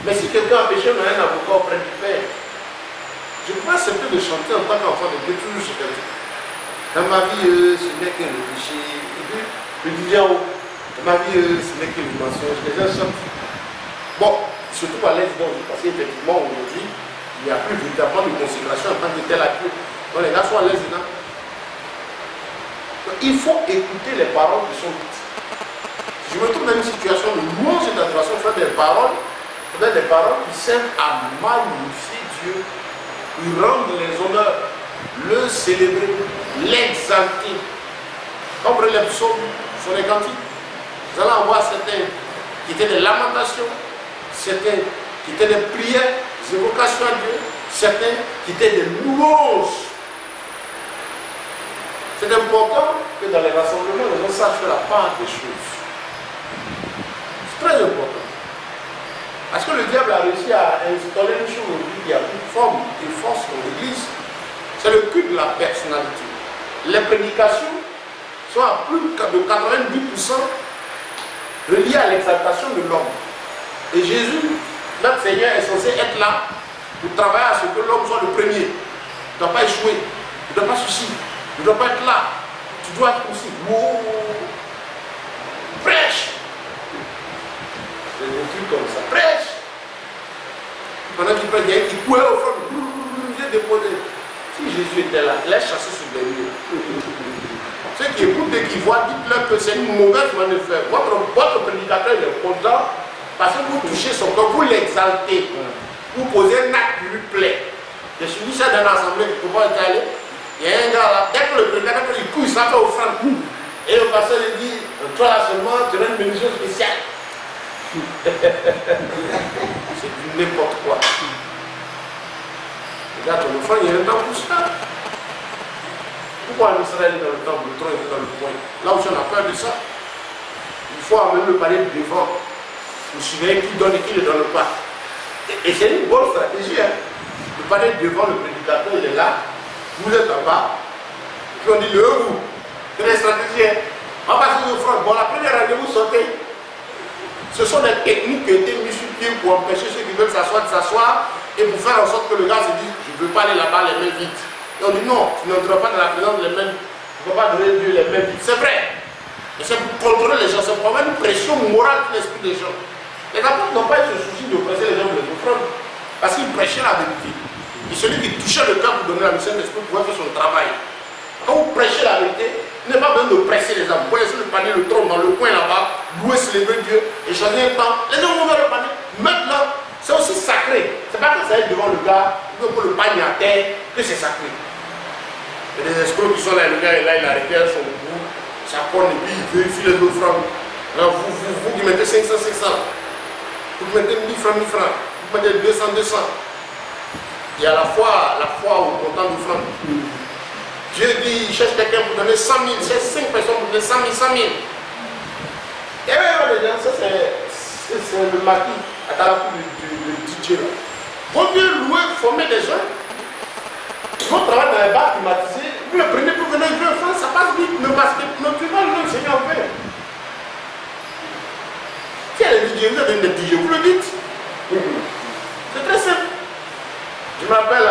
Mais si quelqu'un a péché, on a un avocat auprès du Père. Je peux accepter de chanter en tant qu'enfant de Dieu toujours ce qu'elle dit. Dans ma vie, ce n'est que le péché. Et puis, je disais en haut, dans ma vie, ce n'est que le mensonge. Les gens chantent. Bon, surtout à l'aise donc, parce qu'effectivement, aujourd'hui, il n'y a plus véritablement de consécration en tant que tel à Dieu. Donc les gars sont à l'aise dedans. Donc, il faut écouter les paroles qui sont dites. Si je me trouve dans une situation de louange et d'adoration, il faut des paroles qui servent à magnifier Dieu, lui rendre les honneurs, le célébrer, l'exalter. Comme les psaumes sont les cantiques. Vous allez en voir certains qui étaient des lamentations, certains qui étaient des prières, des évocations à Dieu, certains qui étaient des louanges. C'est important que dans les rassemblements, les gens sachent faire la part des choses. C'est très important. Parce que le diable a réussi à installer une chose aujourd'hui qui a plus de forme et force dans l'Église. C'est le culte de la personnalité. Les prédications sont à plus de 90% reliées à l'exaltation de l'homme. Et Jésus, notre Seigneur, est censé être là pour travailler à ce que l'homme soit le premier. Il ne doit pas échouer, il ne doit pas soucier, il ne doit pas être là. Tu dois être aussi. Wow. Prêche. C'est un truc comme ça. Prêche. Pendant qu'il prêche, il y a qui couait au front. J'ai déposé. Si Jésus était là, il a chassé sur les murs. Ceux qui écoutent et qui voient, dites-leur que c'est une mauvaise manière de faire. Votre prédicateur il est content parce que vous touchez son corps, vous l'exaltez. Vous posez un acte qui lui plaît. J'ai suivi ça dans l'assemblée qui ne peut pas être allé. Il y a un gars là, dès que le prédicateur il couille, il s'en fait offrande. Et le pasteur lui dit, toi là seulement, tu as une bénédiction spéciale. C'est du n'importe quoi. Regarde ton offrande, il y a un temps pour ça. Pourquoi en Israël est dans le temple, le trône est dans le coin? Là où on a peur de ça, il faut amener le palais devant. Vous surveillez qui donne et qui ne donne pas. Et c'est une bonne stratégie. Hein. Le palais devant, le prédicateur, il est là. Vous êtes en bas. Et puis on dit, vous. C'est une stratégie. Hein. On va passer l'offrande. Bon, la première année, vous sautez. Ce sont des techniques qui ont été mises sur pied pour empêcher ceux qui veulent s'asseoir de s'asseoir et pour faire en sorte que le gars se dise, je ne veux pas aller là-bas les mains vides. Et on dit non, tu n'entreras pas dans la présence des mains, tu ne peux pas donner Dieu les mains vides. C'est vrai. Et c'est pour contrôler les gens, c'est pour avoir une pression morale sur l'esprit des gens. Les apôtres n'ont pas eu ce souci de presser les gens pour les offrandes. Parce qu'il prêchait la vérité. Et celui qui touchait le cœur pour donner la mission d'esprit pouvait faire son travail. Quand vous prêchez la vérité, il n'est pas besoin de presser les âmes. Vous pouvez laisser le panier, le trône dans le coin là-bas, louer, célébrer Dieu, et choisir un temps. Les gens vont vers le panier. Maintenant, c'est aussi sacré. C'est pas que ça aille devant le gars, il faut le panier à terre, que c'est sacré. Il y a des escrocs qui sont là, le gars est là, il a arrêté son bout, ça porte et puis il vérifie les offrandes. Alors vous qui mettez 500, vous mettez 1000 francs, vous mettez 200. Il y a la foi au montant d'offrande. Dieu dit, il cherche quelqu'un pour donner 100 000, il cherche 5 personnes pour donner 100 000. Et bien, les gens, ça c'est le maquis à Talapou du DJ là. Vaut mieux louer, former des gens. Ils vont travailler dans les bars climatisés. Vous le prenez pour venir jouer en France, ça passe vite. Ne passe pas, ne plus mal, le Seigneur fait. Si elle est DJ, vous avez des DJ, vous le dites. C'est très simple. Je m'appelle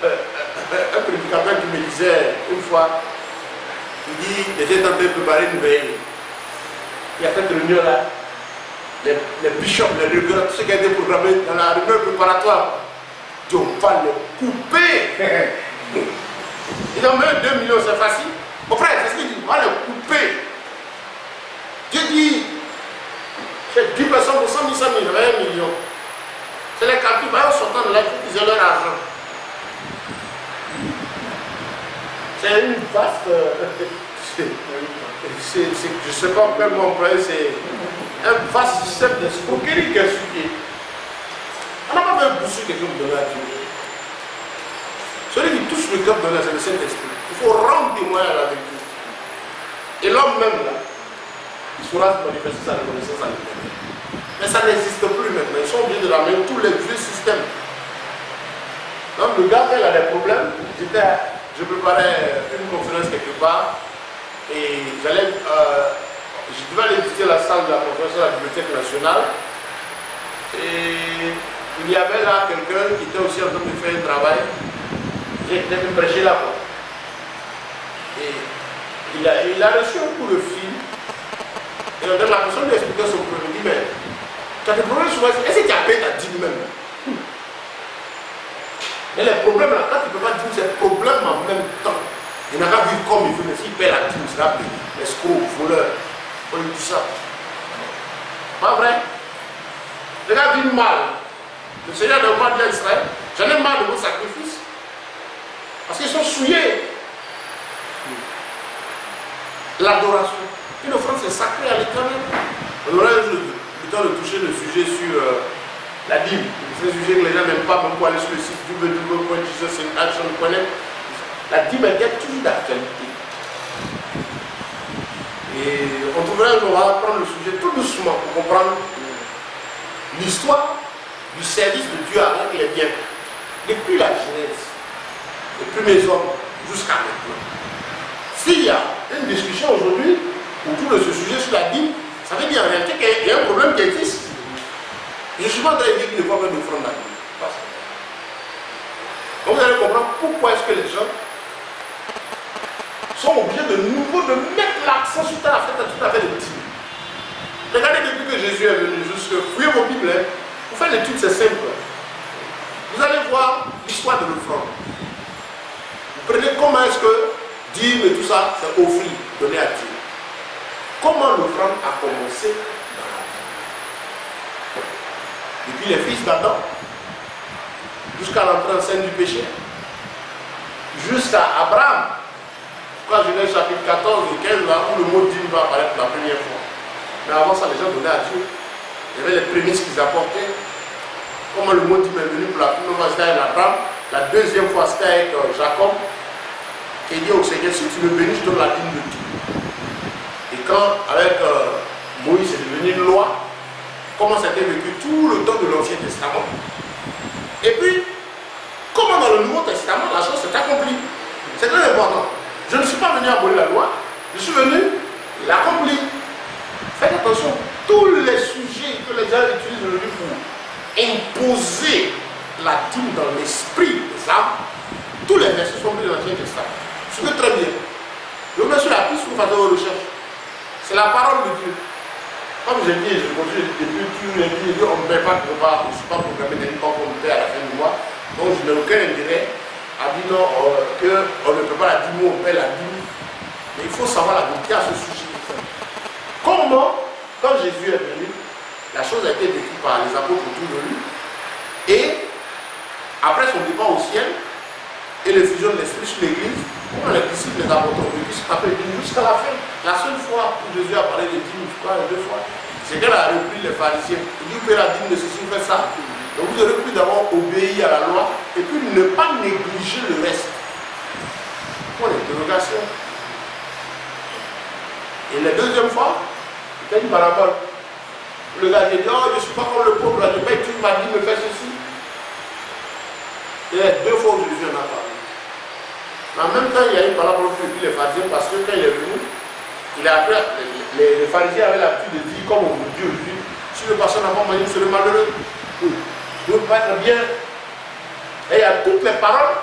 un prédicateur qui me disait une fois, il dit, j'étais en train de préparer une veille. Il y a cette réunion là, les bishops, les régulars, tous ceux qui étaient programmés dans la réunion préparatoire, Dieu va les couper. Ils ont même 2 millions, c'est facile. Mon frère, c'est ce qu'il dit, on va les couper. Dieu dit, c'est 10 personnes pour 100 000, 100 000, j'avais 1 million. C'est les calculs, en sortant de là, ils ont leur argent. C'est une vaste. Je ne sais pas comment employer, c'est un vaste système d'escroquerie qui est suivi. On n'a pas besoin de pousser quelqu'un pour donner à Dieu. Celui qui touche le cœur de Dieu, c'est le Saint-Esprit. Il faut rendre témoin à la vérité. Et l'homme même, là, il saura manifester sa reconnaissance à l'éternel. Mais ça n'existe plus maintenant. Ils sont obligés de ramener tous les vieux systèmes. Donc le gars, quand il a des problèmes, je préparais une conférence quelque part et je devais aller visiter la salle de la conférence de la Bibliothèque nationale. Et il y avait là quelqu'un qui était aussi en train de faire un travail. J'étais venu prêcher là-bas. Et il a reçu un coup de fil. Et la personne lui expliquait son problème. Il dit, mais tu as des problèmes souvent. Est-ce que tu as payé ta dîme même? Mais les problèmes là, quand tu ne peux pas dire ces problèmes en même temps, il n'a qu'à vivre comme il veut, mais s'il paie la dîme, il sera payé. L'escroc, voleur, on lui dit ça. Pas vrai? Les gars vivent mal. Le Seigneur demande à Israël, j'en ai marre de vos sacrifices. Parce qu'ils sont souillés. L'adoration. Une offrande, c'est sacré à l'éternel. On aurait eu le temps de toucher le sujet sur la dîme. C'est un sujet que les gens n'aiment pas, même pour aller sur le site www.jesusinAction.net. La dîme est toujours d'actualité. Et on trouverait qu'on va prendre le sujet tout doucement pour comprendre l'histoire du service de Dieu avec les biens. Depuis la Genèse, les premiers hommes jusqu'à maintenant. S'il y a une discussion aujourd'hui autour de ce sujet sur la dîme, ça veut dire en réalité qu'il y a un problème qui existe. Je ne suis pas en train de dire qu'il ne faut pas faire d'offrande à Dieu. Donc vous allez comprendre pourquoi est-ce que les gens sont obligés de nouveau de mettre l'accent sur tout à fait de dîme. Regardez depuis que Jésus est venu, juste fouillez vos Bibles, hein. Vous faites l'étude, c'est simple. Vous allez voir l'histoire de l'offrande. Vous prenez comment est-ce que dîme et tout ça, c'est offrir, donner à Dieu. Comment l'offrande a commencé dans la vie. Depuis les fils d'Adam, jusqu'à l'entrée en scène du péché, jusqu'à Abraham. Quand Genèse chapitre 14 et 15, là où le mot dîme va apparaître la première fois. Mais avant ça, les gens donnaient à Dieu. Il y avait les prémices qu'ils apportaient. Comment le mot dîme est venu pour la première fois, c'était avec Abraham. La deuxième fois, c'était avec Jacob, qui dit au Seigneur, si tu me bénis, je donne la dîme de tout. Et quand, avec Moïse, c'est devenu une loi, comment ça a été vécu tout le temps de l'Ancien Testament. Et puis, comment dans le Nouveau Testament, la chose s'est accomplie. C'est très important. Je ne suis pas venu abolir la loi, je suis venu l'accomplir. Faites attention, tous les sujets que les gens utilisent aujourd'hui pour imposer la dîme dans l'esprit des âmes, tous les versets sont pris dans l'Ancien Testament. Suivez très bien. Je vous mets sur la piste pour faire vos recherches. C'est la parole de Dieu. Comme je dis, je continue depuis toujours, on ne paie pas de repas, je ne suis pas programmé d'un temps qu'on paie à je n'ai aucun intérêt, a dit non, qu'on ne peut pas la dîme, on paie la dîme. Mais il faut savoir la vérité à ce sujet. Comment, quand Jésus est venu, la chose a été décrite par les apôtres autour de lui, et après son départ au ciel, et l'effusion de l'Esprit sur l'Église, comment les disciples, les apôtres ont vécu ce qu'on appelle jusqu'à la fin. La seule fois où Jésus a parlé de dîme, je crois, 2 fois, c'est qu'elle a repris les pharisiens. Il dit, vous payez la dîme de ceci, vous faites ça. Donc vous aurez pu d'abord obéir à la loi, et puis ne pas négliger le reste. Point d'interrogation. Et la deuxième fois, il a une parabole. Le gars dit, oh, je ne suis pas comme le pauvre, je paye, tu m'as dit, me fais ceci. Il y a 2 fois où Jésus en a parlé. Mais en même temps, il y a une parabole pour les pharisiens parce que quand il est venu, il a appris, les pharisiens avaient l'habitude de dire, comme on vous dit aujourd'hui, si le pasteur n'a pas mangé, vous serez malheureux. Vous ne pouvez pas être bien. Et il y a toutes les paroles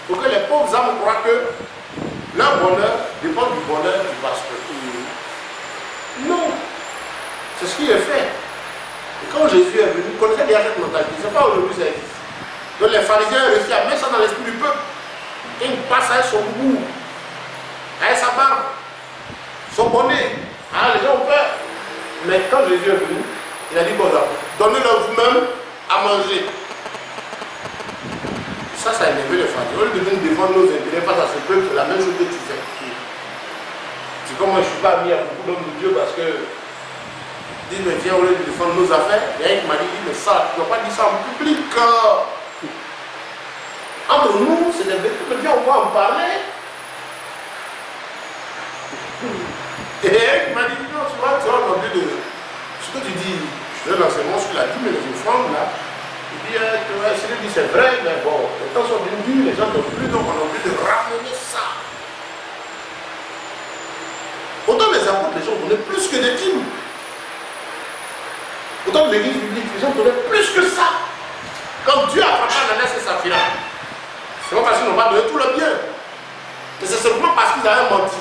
pour que les pauvres âmes croient que leur bonheur dépend du bonheur du pasteur. Non. C'est ce qui est fait. Et quand Jésus est venu, vous connaissez déjà cette mentalité. Ce n'est pas aujourd'hui ça existe. Donc les pharisiens ont réussi à mettre ça dans l'esprit du peuple. Et il passe avec son goût, avec sa barbe, son bonnet. Ah, les gens ont peur. Mais quand Jésus est venu, il a dit, bon, donnez-leur vous-même à manger. Ça a énervé les pharisiens. Au lieu de venir défendre nos intérêts face à ce peuple, c'est la même chose que tu fais. C'est comme moi, je ne suis pas ami à beaucoup d'hommes de Dieu parce que dis, mais viens, au lieu de défendre nos affaires, il y a un qui m'a dit, mais ça, tu ne dois pas dire ça en public. Entre nous, c'est des vérités, mais viens, on va en parler. Et il m'a dit, non, tu vas demander de ce que tu dis. Je donne l'enseignement sur la dîme et les offrandes, là. Il dit, c'est vrai, mais bon, les temps sont venus, les gens n'ont plus, donc on a envie de ramener ça. Autant les apôtres, les gens donnaient plus que des dîmes. Autant de l'église biblique, les gens donnaient plus que ça. Quand Dieu a frappé Ananias et Saphira, c'est pas parce qu'ils n'ont pas donné tout le bien. Mais c'est simplement parce qu'ils avaient menti.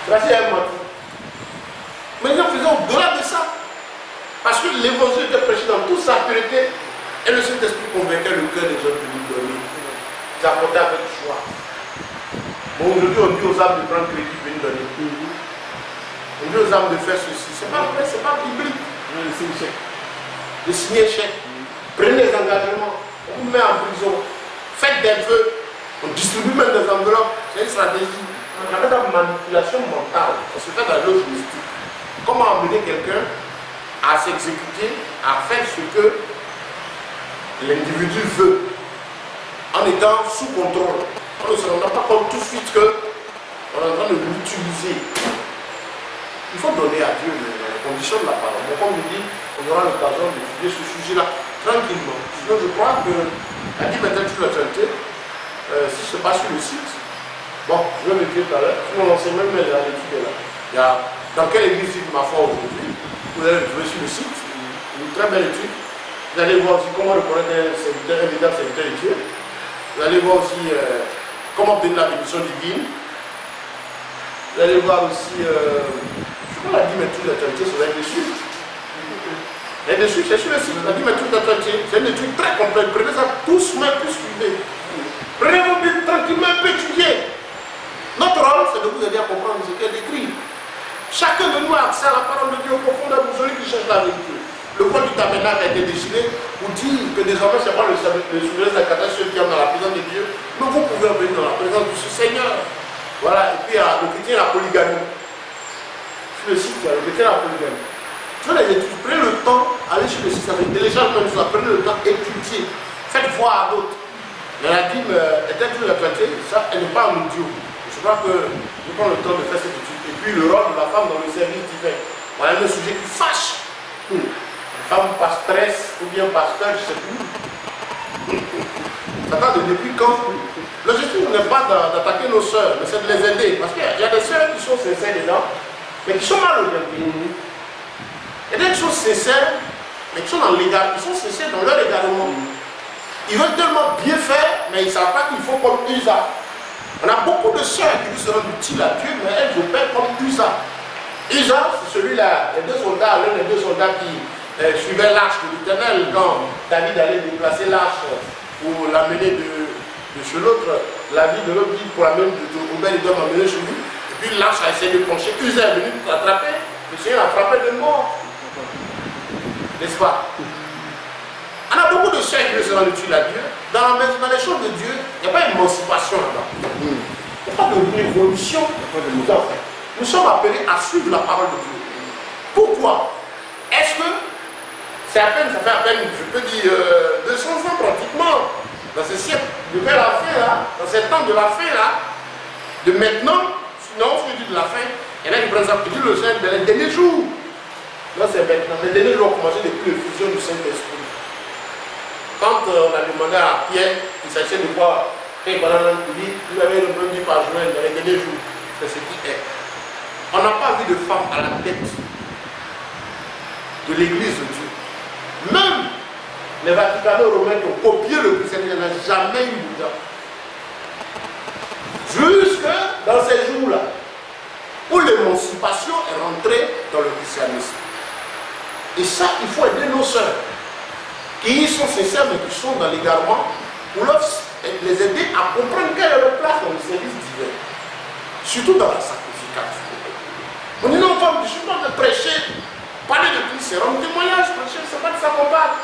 C'est parce qu'ils avaient menti. Mais ils en faisaient au-delà de ça. Parce que l'évangile était prêché dans toute sa pureté et le Saint-Esprit convainquait le cœur des gens de lui donner. Ils apportaient avec joie. Bon, aujourd'hui, on dit aux âmes de prendre crédit, de venir donner. On dit aux âmes de faire ceci. C'est pas vrai, c'est pas biblique. De signer chèque. Prenez des engagements. On vous met en prison. Faites des vœux. On distribue même des enveloppes. C'est une stratégie. On appelle ça manipulation mentale. On se fait dans l'autre mystique. Comment amener quelqu'un à s'exécuter, à faire ce que l'individu veut, en étant sous contrôle. On ne se rend pas compte tout de suite qu'on est en train de l'utiliser. Il faut donner à Dieu les conditions de la parole. Mais comme je dis, on aura l'occasion d'étudier ce sujet-là tranquillement. Sinon, je crois que la dîme est sur la Trinité. Si je passe sur le site, bon, je vais le dire tout à l'heure, sinon l'enseignement est là, l'étude est là. Il y a dans quelle église vit ma foi aujourd'hui. Vous allez le trouver sur le site, une très belle étude. Vous allez voir aussi comment reconnaître un véritable serviteur de Dieu. Vous allez voir aussi comment obtenir la bénédiction divine. Vous allez voir aussi, je crois la dîme est toute la Trinité, c'est là-dessus. Là-dessus, c'est sur le site, la dîme est toute la Trinité. C'est une étude très complète. Prenez ça tous, mais plus suivez. Prenez vos Bibles tranquillement, un peu étudier. Notre rôle, c'est de vous aider à comprendre ce qu'elle écrit. Chacun de nous a accès à la parole de Dieu au profondeur pour celui qui cherche la vérité. Le voile du tabernacle a été déchiré pour dire que désormais c'est pas le souverain Zakata, ceux qui sont dans la présence de Dieu, mais vous pouvez venir dans la présence de ce Seigneur. Voilà, et puis le chrétien la polygamie. Sur le site, il y a le chrétien la polygamie. Tu vois les études, prenez le temps, allez sur le site, avec télécharge même ça, prenez le temps, étudiez, faites voir à d'autres. Mais la dîme était toute la clarté, ça, elle n'est pas un audio. Je crois que je prends le temps de faire cette étude. Et puis le rôle de la femme dans le service divin. Voilà un sujet qui fâche. Femme pastresse ou bien pasteur, je ne sais plus. Ça date depuis quand? L'objectif n'est pas d'attaquer nos soeurs, mais c'est de les aider. Parce qu'il y a des soeurs qui sont sincères dedans, mais qui sont mal orientées. Il y a des choses sincères, mais qui sont dans l'égarement. Ils sont sincères dans leur égarement. Ils veulent tellement bien faire, mais ils ne savent pas qu'il faut comme Usa. On a beaucoup de soeurs qui lui seront utiles à Dieu, mais elles opèrent comme Usa. Usa, c'est celui-là, les deux soldats, l'un des deux soldats qui suivait l'arche de l'Éternel quand David allait déplacer l'arche pour l'amener de chez l'autre, la vie de l'autre dit pour l'amener de Obed, il doit m'amener chez lui. Et puis l'arche a essayé de pencher, Uzzah est venu pour l'attraper, le Seigneur l'a frappé de mort. N'est-ce pas? On a beaucoup de soeurs qui veulent se rendre utile à Dieu. Dans les choses de Dieu, il n'y a pas d'émancipation là-bas. Il n'y a pas de révolution. Nous sommes appelés à suivre la parole de Dieu. Pourquoi? Est-ce que c'est à peine, ça fait à peine, je peux dire, 200 ans pratiquement, dans ce siècle, de vers la fin là, dans ce temps de la fin là, de maintenant, sinon, ce que je dis de la fin, il y en a qui prennent ça, qui disent le Seigneur, les derniers jours. Là, c'est maintenant. Les derniers jours ont commencé depuis l'effusion du Saint-Esprit. Quand on a demandé à Pierre, il s'agissait de quoi, quand il avait le premier par juin, dans les derniers jours, c'est ce qui est. On n'a pas vu de femme à la tête de l'église de Dieu. Même les Vaticanaux romains qui ont copié le christianisme n'ont jamais eu de temps. Jusque dans ces jours-là, où l'émancipation est rentrée dans le christianisme. Et ça, il faut aider nos sœurs qui sont sincères mais qui sont dans l'égarement, pour les aider à comprendre quelle est leur place dans le service divin. Surtout dans la sacrification. On dit non, femme, je suis pas de prêcher, parler de Christ, c'est rendre témoignage, prêcher, c'est pas de ça qu'on parle.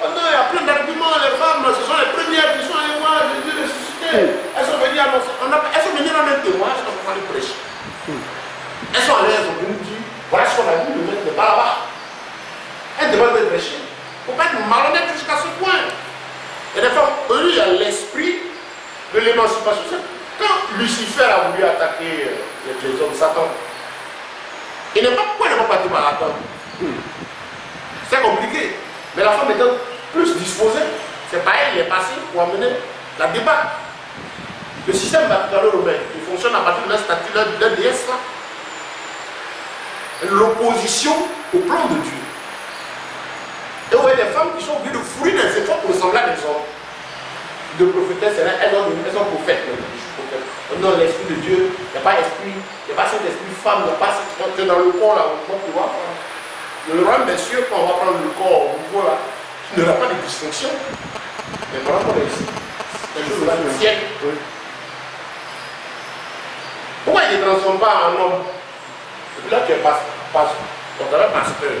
Oh non, il y a plein d'arguments, les femmes, ce sont les premières qui sont allées voir Jésus ressuscité. Elles sont venues annoncer, elles sont venues dans un témoignage quand on parle de prêcher. Elles sont allées, elles sont venues dire, voilà ce qu'on a vu, le maître n'est pas là-bas. Elles demandent de prêcher. Il ne faut pas être malhonnête jusqu'à ce point. Et des fois, il y a l'esprit de l'émancipation. Quand Lucifer a voulu attaquer les hommes, Satan, il n'est pas pourquoi il n'est pas parti par Adam. C'est compliqué. Mais la femme étant plus disposée, c'est pas elle, il est passé pour amener la débat. Le système vaticano-romain, il fonctionne à partir de la statue de la déesse là. L'opposition au plan de Dieu. Et vous voyez des femmes qui sont obligées de fournir des efforts pour ressembler à des hommes. De prophétesses, elles sont prophètes. Non, l'esprit de Dieu, il n'y a pas esprit, il n'y a pas cet esprit femme, il n'y a pas cet esprit dans le corps là, on peut voir. Le royaume des cieux, quand on va prendre le corps au niveau là, il n'y aura pas de dysfonction. Mais voilà qu'on est ici. C'est quelque chose de siècle. Pourquoi il ne transforme pas en homme? Et puis là, tu es pasteur. On t'appelle pasteur.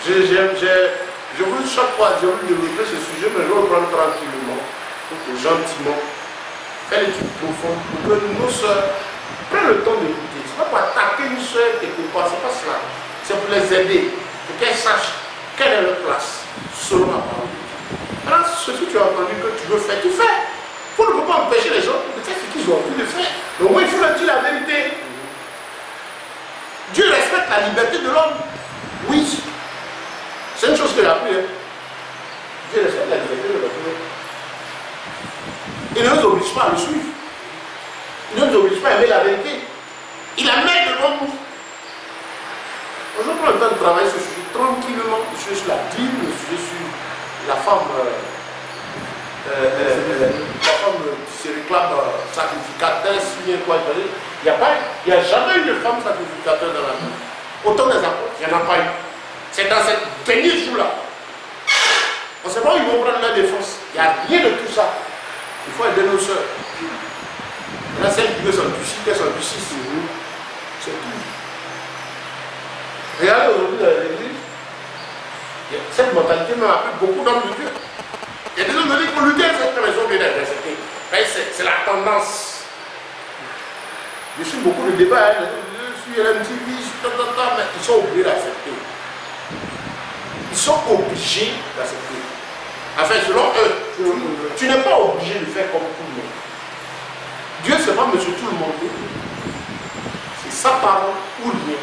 Je veux chaque fois, je veux développer ce sujet, mais je vais le prendre tranquillement, gentiment, faire l'étude profonde pour que nos soeurs prennent le temps d'écouter. Ce n'est pas pour attaquer une soeur quelque part, c'est pas cela. C'est pour les aider, pour qu'elles sachent quelle est leur place, selon la parole de Dieu. Alors, ce que tu as entendu que tu veux faire, tu fais. Il ne faut pas empêcher les gens de faire ce qu'ils ont envie de faire. Donc, moi, il faut leur dire la vérité. Dieu respecte la liberté de l'homme. Oui. C'est une chose qu'il a appris. Dieu respecte la liberté de l'homme. Il ne nous oblige pas à le suivre. Il ne nous oblige pas à aimer la vérité. Il la met devant nous. Je prends le temps de travailler sur ce sujet tranquillement. Le sujet sur la Bible, le sujet sur la femme qui se réclame sacrificatrice, il n'y a jamais eu de femme sacrificateur dans la vie. Autant des apôtres, il n'y en a pas eu. C'est dans ces derniers jours-là. On ne sait pas où ils vont prendre la défense. Il n'y a rien de tout ça. Il faut aider nos soeurs. Il y en a celles qui veulent s'endurcir, qu'elles s'endurcissent. C'est tout. Regardez aujourd'hui dans l'église, cette mentalité m'a appris beaucoup d'hommes de Dieu. Il y a des hommes de Dieu qui ont lutté à cette raison de l'adversité. C'est la tendance. Je suis beaucoup de débats, je suis LMTV, mais ils sont obligés d'accepter. Ils sont obligés d'accepter. Enfin, selon eux, tu n'es pas obligé de faire comme tout le monde. Dieu, ce n'est pas monsieur tout le monde. C'est sa parole ou rien.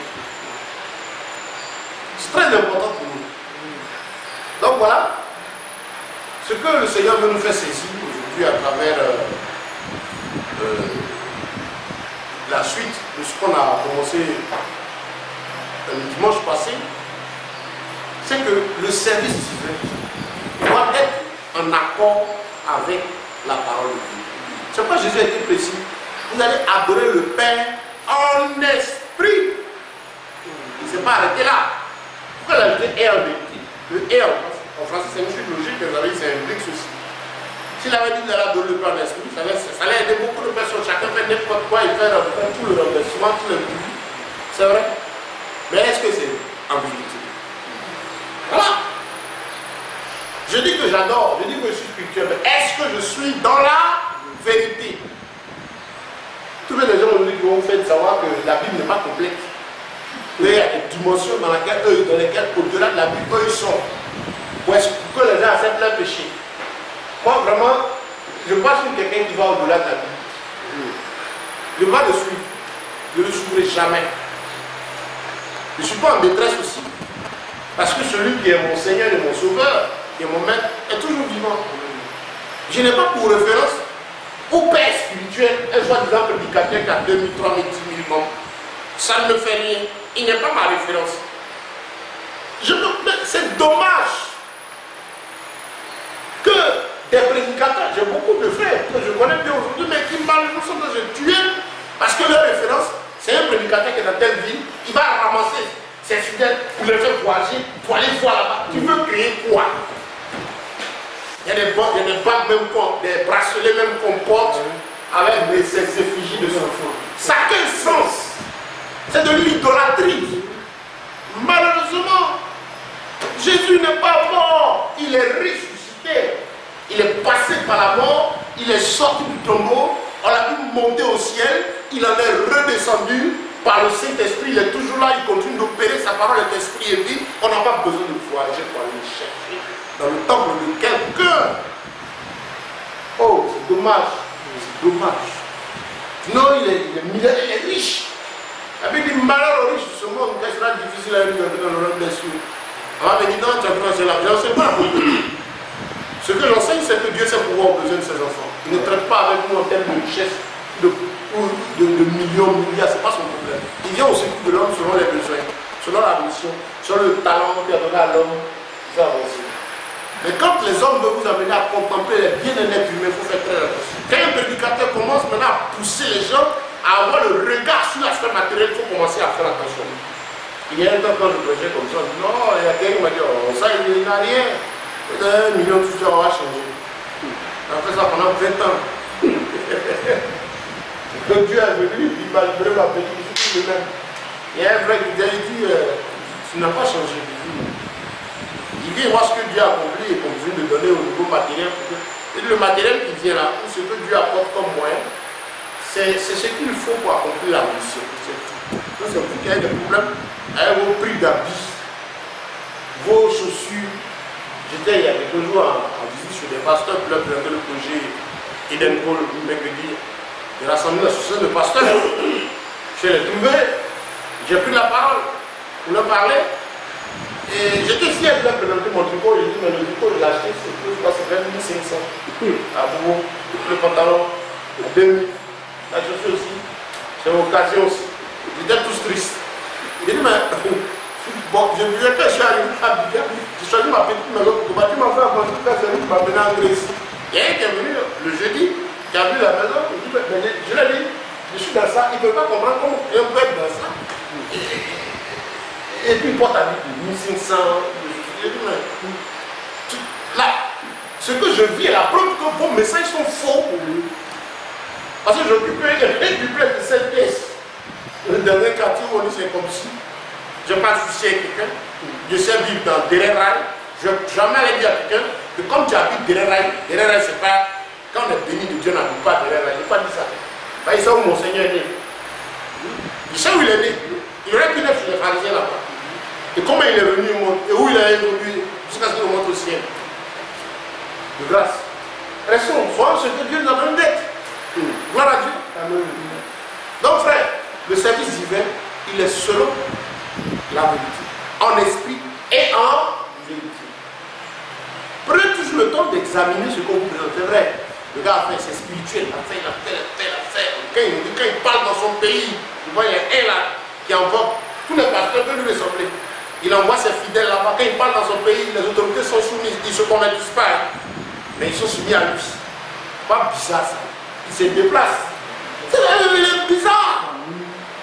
C'est très important pour nous. Donc voilà, ce que le Seigneur veut nous faire saisir aujourd'hui à travers la suite de ce qu'on a commencé le dimanche passé, c'est que le service divin doit être en accord avec la parole de Dieu. C'est pourquoi Jésus a été précis. Vous allez adorer le Père en esprit pas arrêter là. Pourquoi la vérité est en vérité? Le est en français, c'est une suite logique, vous avez dit, c'est un brique aussi. S'il avait dit de la donner le plan d'esprit, ça allait aider beaucoup de personnes. Chacun fait n'importe quoi, il fait tout le renversement, tout le bruit. C'est vrai. Mais est-ce que c'est en vérité? Voilà. Je dis que j'adore, je dis que je suis spirituel, mais est-ce que je suis dans la vérité? Tous les gens aujourd'hui qui vont faire de savoir que la Bible n'est pas complète. Il y a des dimensions dans lesquelles au-delà de la Bible, eux, ils sont. Pour que les gens acceptent leur péché. Moi, vraiment, je pense que quelqu'un qui va au-delà de la Bible. Je vais le suivre. Je ne le suivrai jamais. Je ne suis pas en détresse aussi. Parce que celui qui est mon Seigneur et mon Sauveur, qui est mon Maître, est toujours vivant. Je n'ai pas pour référence au père spirituel, un soi-disant prédicateur qui a 2000, 3000, 10 000 membres. Ça ne me fait rien. Il n'est pas ma référence. C'est dommage que des prédicateurs, j'ai beaucoup de frères que je connais bien aujourd'hui, mais qui malheureusement sont dans un tuer parce que leur référence, c'est un prédicateur qui est dans telle ville, il va ramasser ses fidèles pour les faire voyager, pour aller voir là-bas. Tu veux créer quoi? Il y a des bagues même, des bracelets même qu'on porte avec ces effigies de son enfant. Ça a quel sens? C'est de l'idolâtrie. Malheureusement, Jésus n'est pas mort, il est ressuscité. Il est passé par la mort, il est sorti du tombeau, on l'a vu monter au ciel, il en est redescendu par le Saint-Esprit, il est toujours là, il continue d'opérer, sa parole est esprit et vie. On n'a pas besoin de voyager pour aller le chercher dans le temple de quelqu'un. Oh, c'est dommage, c'est dommage. Non, il est riche. La Bible dit malheur aux riches de ce monde, quand il sera difficile à lui dans le royaume des cieux. On va me dire non, tu as besoin de la vie. Je ne sais pas. Ce que j'enseigne, c'est que Dieu sait pouvoir aux besoins de ses enfants. Il ne traite pas avec nous en termes de richesse, de millions, milliards, ce n'est pas son problème. Il vient au secours de l'homme selon les besoins, selon la mission, selon le talent qu'il a donné à l'homme. Ça aussi. Mais quand les hommes veulent vous amener à contempler les bien-être humains, il faut faire très attention. Quand un prédicateur commence maintenant à pousser les gens à avoir le regard sur l'aspect matériel, il faut commencer à faire attention. Il y a un temps quand je prêchais comme ça, on dit non, il y a quelqu'un qui m'a dit, oh, ça il n'a rien. Peut-être 1 million de tout ça, on va changer. On a fait ça pendant 20 ans. Donc Dieu est venu, il m'a livré ma petite, je suis le même. Il y a un frère qui dit, tu n'as pas changé. Il dit, moi ce que Dieu a accompli et qu'on besoin de donner au niveau matériel. Et le matériel qui vient là, ou ce que Dieu apporte comme moyen, c'est ce qu'il faut pour accomplir la mission. Donc c'est vous qui avez des problèmes avec vos prix d'habits, vos chaussures. J'étais il y a quelques jours en visite chez des pasteurs pour leur présenter le projet Eden Paul le mercredi. J'ai rassemblé l'association de pasteurs. Je les trouvés, j'ai pris la parole pour leur parler. Et j'étais fier de leur présenter mon tricot. J'ai dit, mais le tricot, je l'ai acheté, c'est 2500 à Bourg. Le pantalon, à 2000. La chaussure aussi. C'est l'occasion aussi. Ils étaient tous tristes. J'ai dit, mais bon, je disais que je suis arrivé à Abidjan. J'ai choisi ma petite maison pour que tu m'as fait un truc, c'est lui qui m'a mené en Grèce. Il y a un qui est venu le jeudi, qui a vu la maison, il dit, mais je l'ai dit, je suis dans ça, il ne peut pas comprendre comment on peut être dans ça. Et puis il porte à 1500. Je dis, mais là, ce que je vis est la preuve que vos messages sont faux pour lui. Parce que j'occupais un duplex de 7 pièces. Dans un quartier où on dit c'est comme si je n'ai pas souci avec quelqu'un, je sais vivre dans derrière rail, je n'ai jamais allé dire à quelqu'un que comme tu habites derrière rail, c'est pas, quand on est béni de Dieu, on n'habite pas derrière rail, je n'ai pas dit ça. Il sait où mon Seigneur est né. Il sait où il est né. Il aurait pu naître chez les pharisiens là-bas. Et comment il est venu au monde, et où il a évolué, jusqu'à ce qu'il monte au ciel. De grâce. Restons, soyons ce que Dieu nous a donné d'être. Gloire à Dieu. Amen. Donc frère, le service divin, il est selon la vérité, en esprit et en vérité. Prenez toujours le temps d'examiner ce qu'on vous présente. C'est vrai, le gars a fait, c'est spirituel, il a fait. Quand il parle dans son pays, il voit, il y a un là qui envoie tous les pasteurs que lui ressembler. Il envoie ses fidèles là-bas. Quand il parle dans son pays, les autorités sont soumises, ils ne se convertissent pas, mais ils sont soumis à lui. Pas bizarre ça. Il se déplace. Il est bizarre.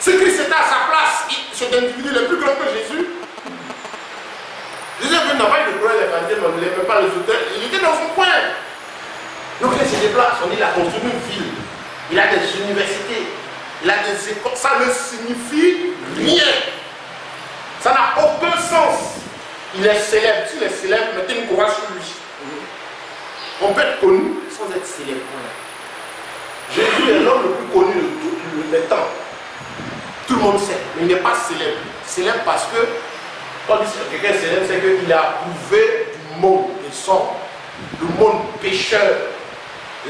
Si Christ était à sa place, ce cet individu est plus grand que Jésus. Jésus n'a pas eu de problème l'évangile, on ne l'aimait pas les auteurs, il était dans son coin. Donc il se déplace, on dit qu'il a construit une ville, il a des universités, il a des écoles, ça ne signifie rien. Ça n'a aucun sens. Il est célèbre, s'il est célèbre, mettez une croix sur lui. On peut être connu sans être célèbre. Jésus est l'homme le plus connu de tous les temps. Tout le monde sait, mais il n'est pas célèbre. Célèbre parce que, quand on dit que quelqu'un est célèbre, c'est qu'il a prouvé du monde des sorts. Le monde pécheur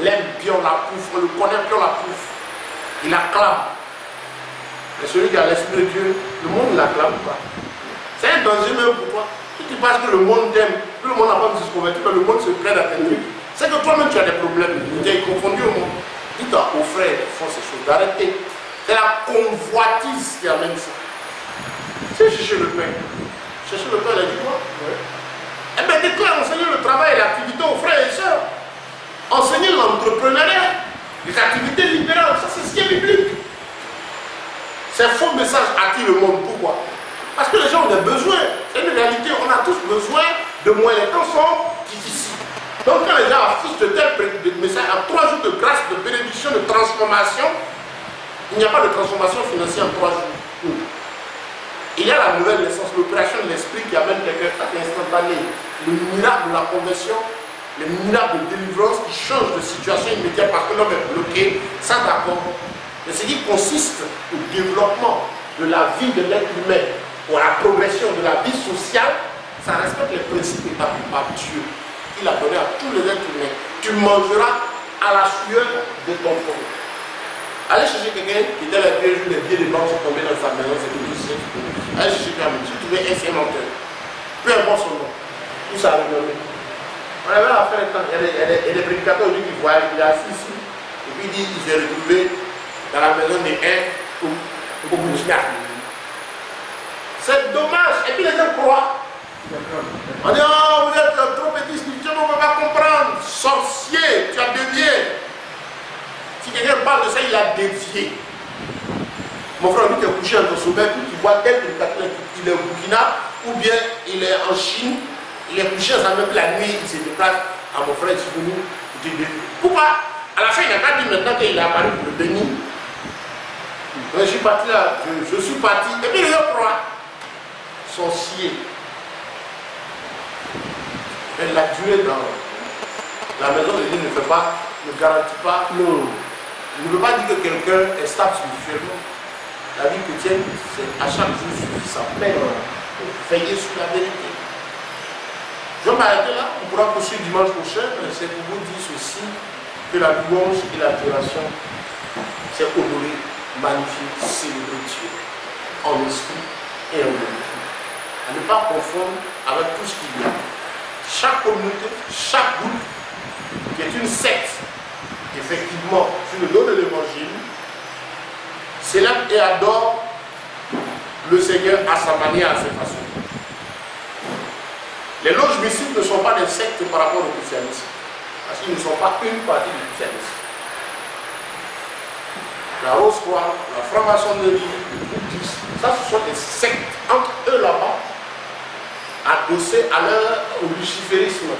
l'aime, puis on l'approuve, on le connaît, puis on l'approuve. Il acclame. Mais celui qui a l'esprit de Dieu, le monde ne l'acclame pas. C'est un danger même pour toi. Si tu penses que le monde t'aime, que le monde n'a pas besoin de se convertir, mais le monde se plaît à tes trucs, c'est que toi-même tu as des problèmes. Tu es confondu au monde. Dis-toi aux frères qui font ces choses d'arrêter. C'est la convoitise qui amène ça. C'est chercher le pain. Chercher le pain, il a dit quoi? Eh bien, déclare, enseigner le travail et l'activité aux frères et sœurs. Enseigner l'entrepreneuriat, les activités libérales, ça c'est ce qui est biblique. Ces faux messages attirent le monde. Pourquoi? Parce que les gens ont des besoins. C'est une réalité, on a tous besoin de moyens. Les temps sont difficiles. Donc quand les gens affichent de tels messages, à 3 jours de grâce, de bénédiction, de transformation, il n'y a pas de transformation financière en 3 jours. Il y a la nouvelle naissance, l'opération de l'esprit qui amène quelqu'un à l'instantané. Le miracle de la conversion, le miracle de délivrance qui change de situation immédiate parce que l'homme est bloqué, ça d'accord. Mais ce qui consiste au développement de la vie de l'être humain, pour la progression de la vie sociale, ça respecte les principes établis par Dieu. Il a donné à tous les êtres humains. Tu mangeras à la sueur de ton front. Allez chercher quelqu'un qui était là tous les billets de banque sont tombés dans sa maison, c'est tout ça. Allez chercher quelqu'un, si tu veux un menteur, peu importe son nom, tout ça a redonné. On avait affaire quand il y a des prédicateurs aujourd'hui qui voient, il est assis ici, et puis il dit il s'est retrouvé dans la maison de un au Burkina. C'est dommage, et puis les gens croient. On dit, oh, vous êtes trop petit spirituellement, on ne va pas comprendre. Sorcier, tu as dévié. Si quelqu'un parle de ça, il a dévié. Mon frère, lui qui est couché dans ton sommeil, tu vois tel prédicateur, il est au Burkina, ou bien il est en Chine, il est couché dans sa même la nuit, il se déplace. Ah, mon frère, il est venu, il te dit. Pourquoi? À la fin, il n'a pas dit maintenant qu'il est apparu pour le bénir. Je suis parti là, je suis parti, et puis les gens croient. Sorcier. Mais la durée dans la maison de Dieu ne fait pas, ne garantit pas. Non. Ne veut pas dire que quelqu'un est stable spirituellement. La vie chrétienne, c'est à chaque jour suffit sa peine pour veiller sur la vérité. Je vais m'arrêter là, on pourra poursuivre dimanche prochain, mais c'est pour vous dire ceci, que la louange et l'adoration, c'est honorer, magnifier, célébrer Dieu en esprit et en vérité. À ne pas confondre avec tout ce qu'il y a. Chaque communauté, chaque groupe, qui est une secte, effectivement, sur le dos de l'évangile, célèbre et adore le Seigneur à sa manière, à ses façons. Les loges mystiques ne sont pas des sectes par rapport au christianisme, parce qu'ils ne sont pas une partie du christianisme. La Rose-Croix, la franc-maçonnerie, le bouddhisme, ça ce sont des sectes entre eux là-bas, adossés au luciférisme.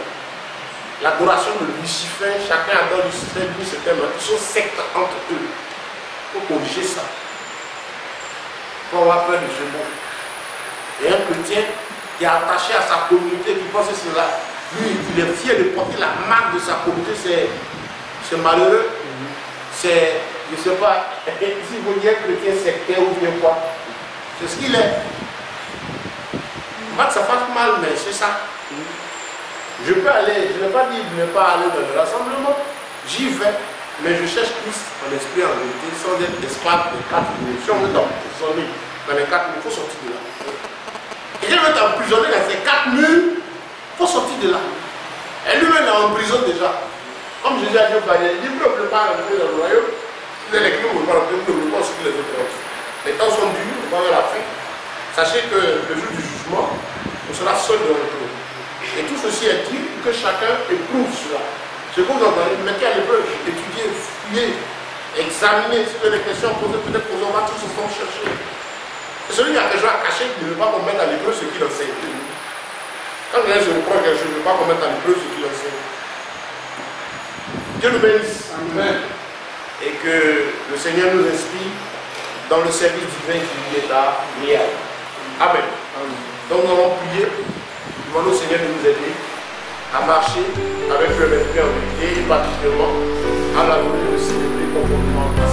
L'adoration de Lucifer, chacun adore Lucifer, lui c'est tellement. Ils sont sectes entre eux. Il faut corriger ça. Quand on va faire du second. Et un chrétien qui est attaché à sa communauté, qui pense que c'est là, lui, il est fier de porter la marque de sa communauté, c'est malheureux. C'est, je ne sais pas, si vous dites chrétien sectaire ou bien quoi, c'est ce qu'il est. Pas que ça fasse mal, mais c'est ça. Je peux aller, je ne vais pas dire de ne pas aller dans le rassemblement, j'y vais, mais je cherche Christ en esprit, en vérité, sans être l'espace des 4 minutes. Si on veut t'emprisonner dans les 4 minutes, il faut sortir de là. Et si on veut t'emprisonner dans ces 4 murs, il faut sortir de là. Et lui-même est en prison déjà. Comme Jésus a dit au Père, il dit, vous ne pouvez pas rentrer dans le royaume, vous allez écrire, vous ne pouvez pas rentrer, vous ne pouvez pas ce que les autres ont. Les temps sont durs, on va vers la fin. Sachez que le jour du jugement, on sera seul de retour. Et tout ceci est dit que chacun éprouve cela. Ce que vous entendez, mettez à l'épreuve, étudiez, fouillez, examinez, si vous avez des questions, posez, peut-être posez, on va tous ensemble chercher. Celui qui a quelque chose à cacher, il ne veut pas qu'on mette à l'épreuve ce qu'il enseigne. Quand quelqu'un se reproche quelque chose, il ne veut pas qu'on mette à l'épreuve ce qu'il enseigne. Dieu nous bénisse. Amen. Et que le Seigneur nous inspire dans le service divin qui est à Miel. Amen. Donc nous allons prier, demandons au Seigneur de nous aider à marcher avec le esprit en vérité et particulièrement à la louer de célébrer conformément à